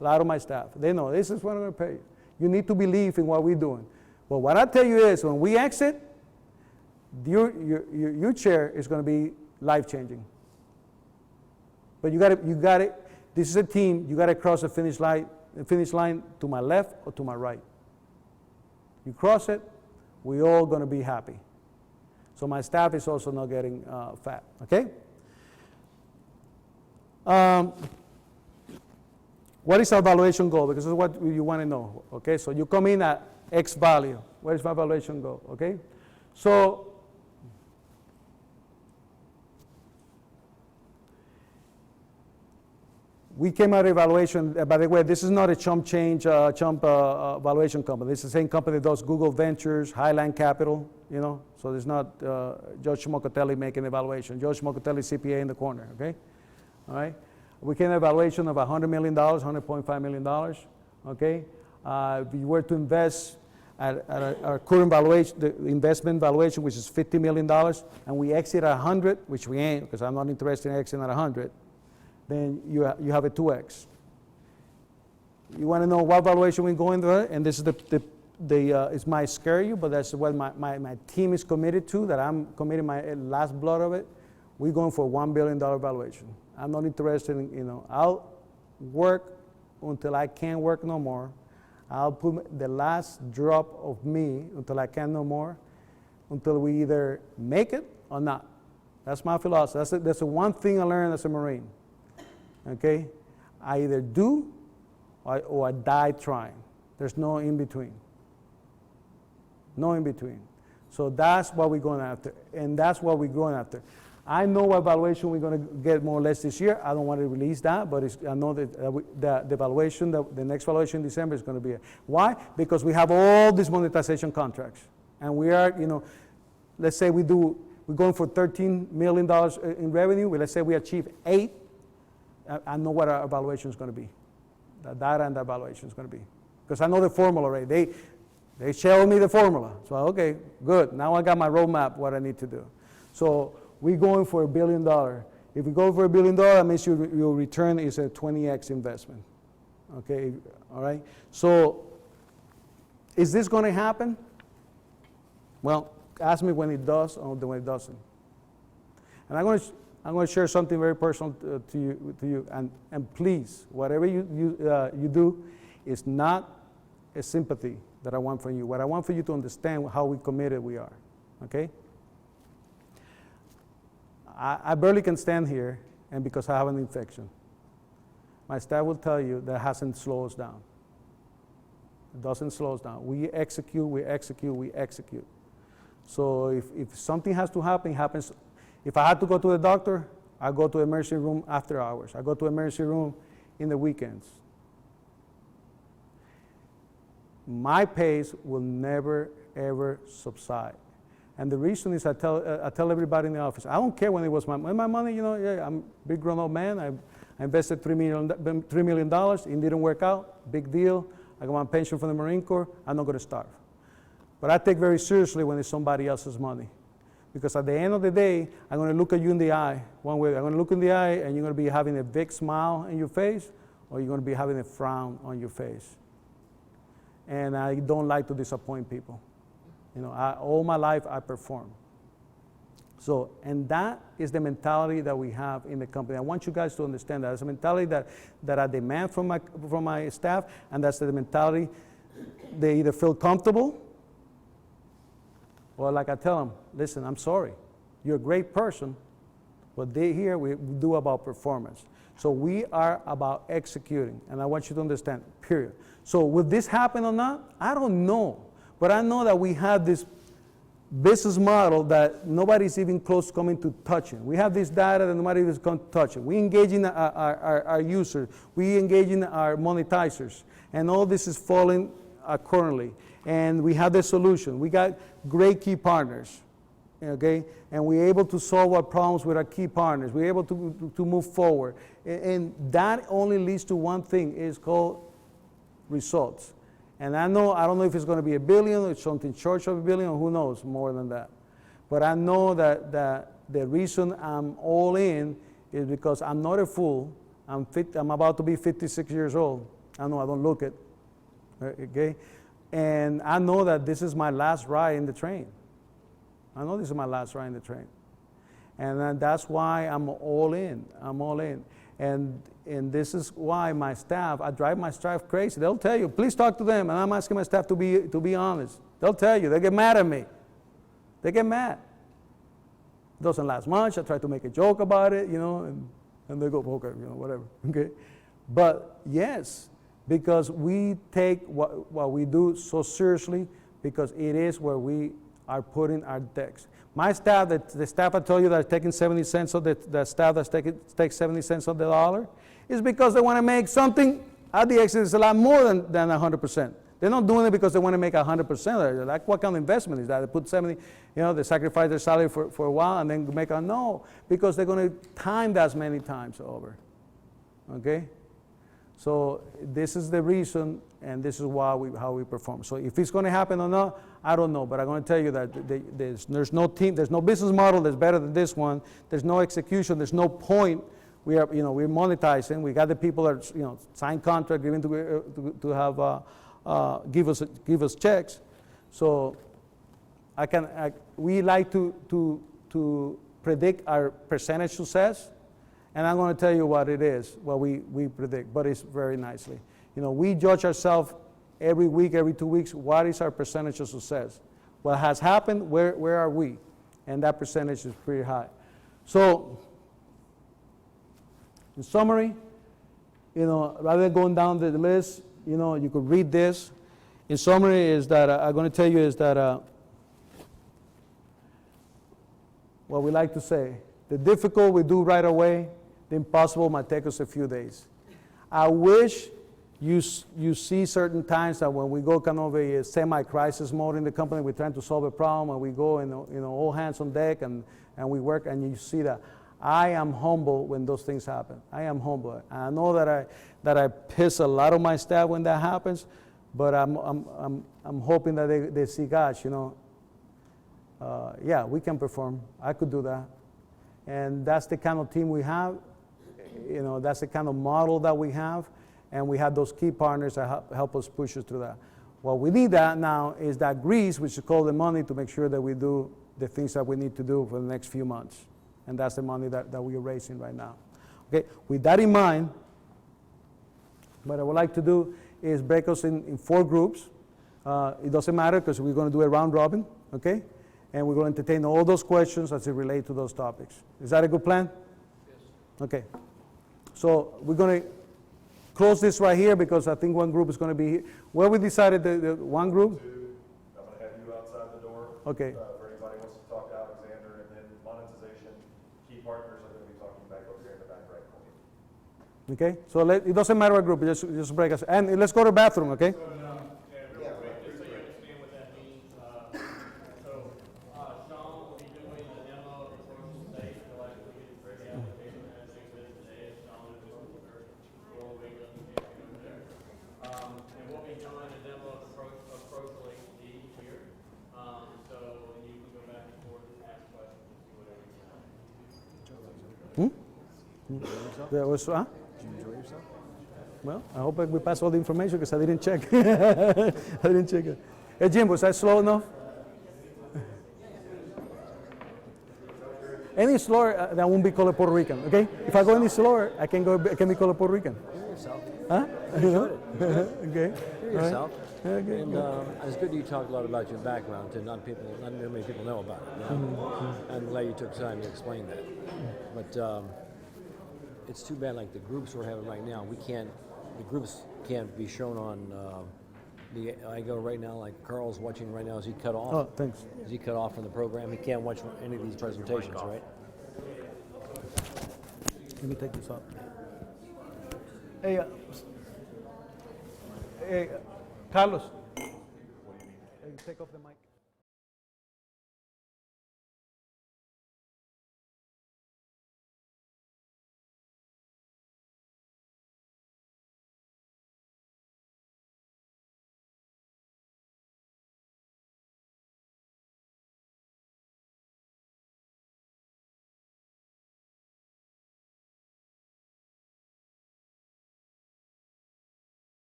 a lot of my staff. They know this is what I'm going to pay you. You need to believe in what we're doing. But what I tell you is, when we exit, your chair is going to be life-changing. But you got it. This is a team. You got to cross the finish line to my left or to my right. You cross it, we all going to be happy. So my staff is also not getting fat. Okay. What is our valuation goal? Because this is what you want to know. Okay. So you come in at X value. Where is my valuation goal? Okay. So We came out of evaluation, by the way, this is not a chump change, valuation company. This is the same company that does Google Ventures, Highland Capital, you know. So it's not George Mocotelli making evaluation. George Mocotelli CPA in the corner, okay? All right. We came to an evaluation of $100 million, $100.5 million, okay? If you were to invest at our current valuation, the investment valuation, which is $50 million, and we exit at 100, which we ain't, because I'm not interested in exiting at 100, then you have a 2x. You want to know what valuation we're going there? And this is it might scare you, but that's what my team is committed to, that I'm committing my last blood of it. We're going for $1 billion valuation. I'm not interested in, you know, I'll work until I can't work no more. I'll put the last drop of me until I can no more, until we either make it or not. That's my philosophy. That's the one thing I learned as a Marine. Okay? I either do or I die trying. There's no in between. No in between. So that's what we're going after, and that's what we're going after. I know what valuation we're going to get more or less this year. I don't want to release that, but I know that the valuation, the next valuation in December is going to be. Why? Because we have all these monetization contracts, and we are, you know, let's say we're going for $13 million in revenue. Let's say we achieve 8. I know what our evaluation is going to be. The data and the evaluation is going to be, because I know the formula already. They showed me the formula. So okay, good. Now I got my roadmap. What I need to do. So we're going for $1 billion. If we go for $1 billion, that means your return is a 20x investment. Okay, all right? So is this going to happen? Well, ask me when it does or when it doesn't. And I'm going to share something very personal to you. And please, whatever you do is not a sympathy that I want from you. What I want for you to understand how committed we are. Okay? I barely can stand here, and because I have an infection. My staff will tell you that hasn't slowed us down. It doesn't slow us down. We execute, we execute, we execute. So if something has to happen, it happens. If I had to go to the doctor, I go to the emergency room after hours. I go to the emergency room in the weekends. My pace will never, ever subside. And the reason is I tell everybody in the office, I don't care when it was my money, you know, yeah, I'm a big grown old man. I invested $3 million. It didn't work out. Big deal. I got my pension from the Marine Corps. I'm not going to starve. But I take very seriously when it's somebody else's money. Because at the end of the day, I'm going to look at you in the eye one way. I'm going to look in the eye and you're going to be having a big smile on your face, or you're going to be having a frown on your face. And I don't like to disappoint people. You know, all my life I perform. So, and that is the mentality that we have in the company. I want you guys to understand that. It's a mentality that I demand from my staff, and that's the mentality. They either feel comfortable, or like I tell them, listen, I'm sorry. You're a great person, but here we do about performance. So we are about executing, and I want you to understand, period. So will this happen or not? I don't know. But I know that we have this business model that nobody's even close to coming to touching. We have this data that nobody is going to touch it. We engage in our users. We engage in our monetizers. And all this is falling currently. And we have the solution. We got great key partners. Okay? And we're able to solve our problems with our key partners. We're able to move forward. And that only leads to one thing. It's called results. And I don't know if it's going to be $1 billion or something short of $1 billion, or who knows more than that. But I know that the reason I'm all in is because I'm not a fool. I'm about to be 56 years old. I know I don't look it. Okay? And I know that this is my last ride in the train. I know this is my last ride in the train. And that's why I'm all in. I'm all in. And this is why my staff, I drive my staff crazy. They'll tell you, please talk to them. And I'm asking my staff to be honest. They'll tell you, they get mad at me. They get mad. It doesn't last much. I try to make a joke about it, you know, and they go, okay, you know, whatever. Okay. But yes, because we take what we do so seriously, because it is where we are putting our decks. My staff, the staff I told you that are taking 70 cents of the staff that takes 70 cents of the dollar, is because they want to make something at the exit is a lot more than 100%. They're not doing it because they want to make 100%. Like, what kind of investment is that? They put 70, they sacrifice their salary for a while and then make no, because they're going to time that many times over. Okay? So this is the reason, and this is how we perform. So if it's going to happen or not, I don't know. But I'm going to tell you that there's no team, there's no business model that's better than this one. There's no execution. There's no point. We are, we're monetizing. We got the people that sign contract, given to have give us checks. So we like to predict our percentage success. And I'm going to tell you what it is, what we predict, but it's very nicely. We judge ourselves every week, every 2 weeks, what is our percentage of success? What has happened, where are we? And that percentage is pretty high. So, in summary, rather than going down the list, you could read this. In summary is that I'm going to tell you is that what we like to say, the difficult we do right away, the impossible might take us a few days. I wish you see certain times that when we go kind of a semi-crisis mode in the company, we're trying to solve a problem, and we go all hands on deck, and we work, and you see that. I am humble when those things happen. I am humble. I know that I piss a lot of my staff when that happens, but I'm hoping that they see, gosh, yeah, we can perform. I could do that. And that's the kind of team we have. That's the kind of model that we have, and we have those key partners that help us push us through that. What we need now is that grease, which is called the money, to make sure that we do the things that we need to do for the next few months. And that's the money that we are raising right now. Okay, with that in mind, what I would like to do is break us in 4 groups. It doesn't matter because we're going to do a round robin, okay? And we're going to entertain all those questions as it relates to those topics. Is that a good plan? Yes. Okay. So we're going to close this right here because I think one group is going to be here. Well, we decided the one group? 2, I'm going to have you outside the door. Okay. For anybody who wants to talk to Alexander, and then monetization, key partners are going to be talking back over here in the back right corner. Okay. So it doesn't matter what group, just break us. And let's go to the bathroom, okay? So, real quick, just so you understand what that means. Sean will be doing the demo of the Procial stage to like we get the ready application and things with it today. Sean is just roll wake up and get over there. And we'll be doing a demo of Procial HD here. So you can go back and forth and ask questions and see whatever you want. That was, Did you enjoy yourself? well, I hope we pass all the information because I didn't check. I didn't check it. Hey, Jim, was I slow enough? Any slower, that won't be called a Puerto Rican, okay? If I go any slower, I can be called a Puerto Rican. Hear yourself. Huh? Okay. Hear yourself. Okay. And it's good you talked a lot about your background, too. Not many people know about it. I'm glad you took time to explain that. But it's too bad, like the groups we're having right now, the groups can't be shown on I go right now, like Carl's watching right now. Is he cut off? Oh, thanks. Is he cut off from the program? He can't watch any of these presentations, right? Let me take this off. Hey, hey, Carlos. Hey, take off the mic.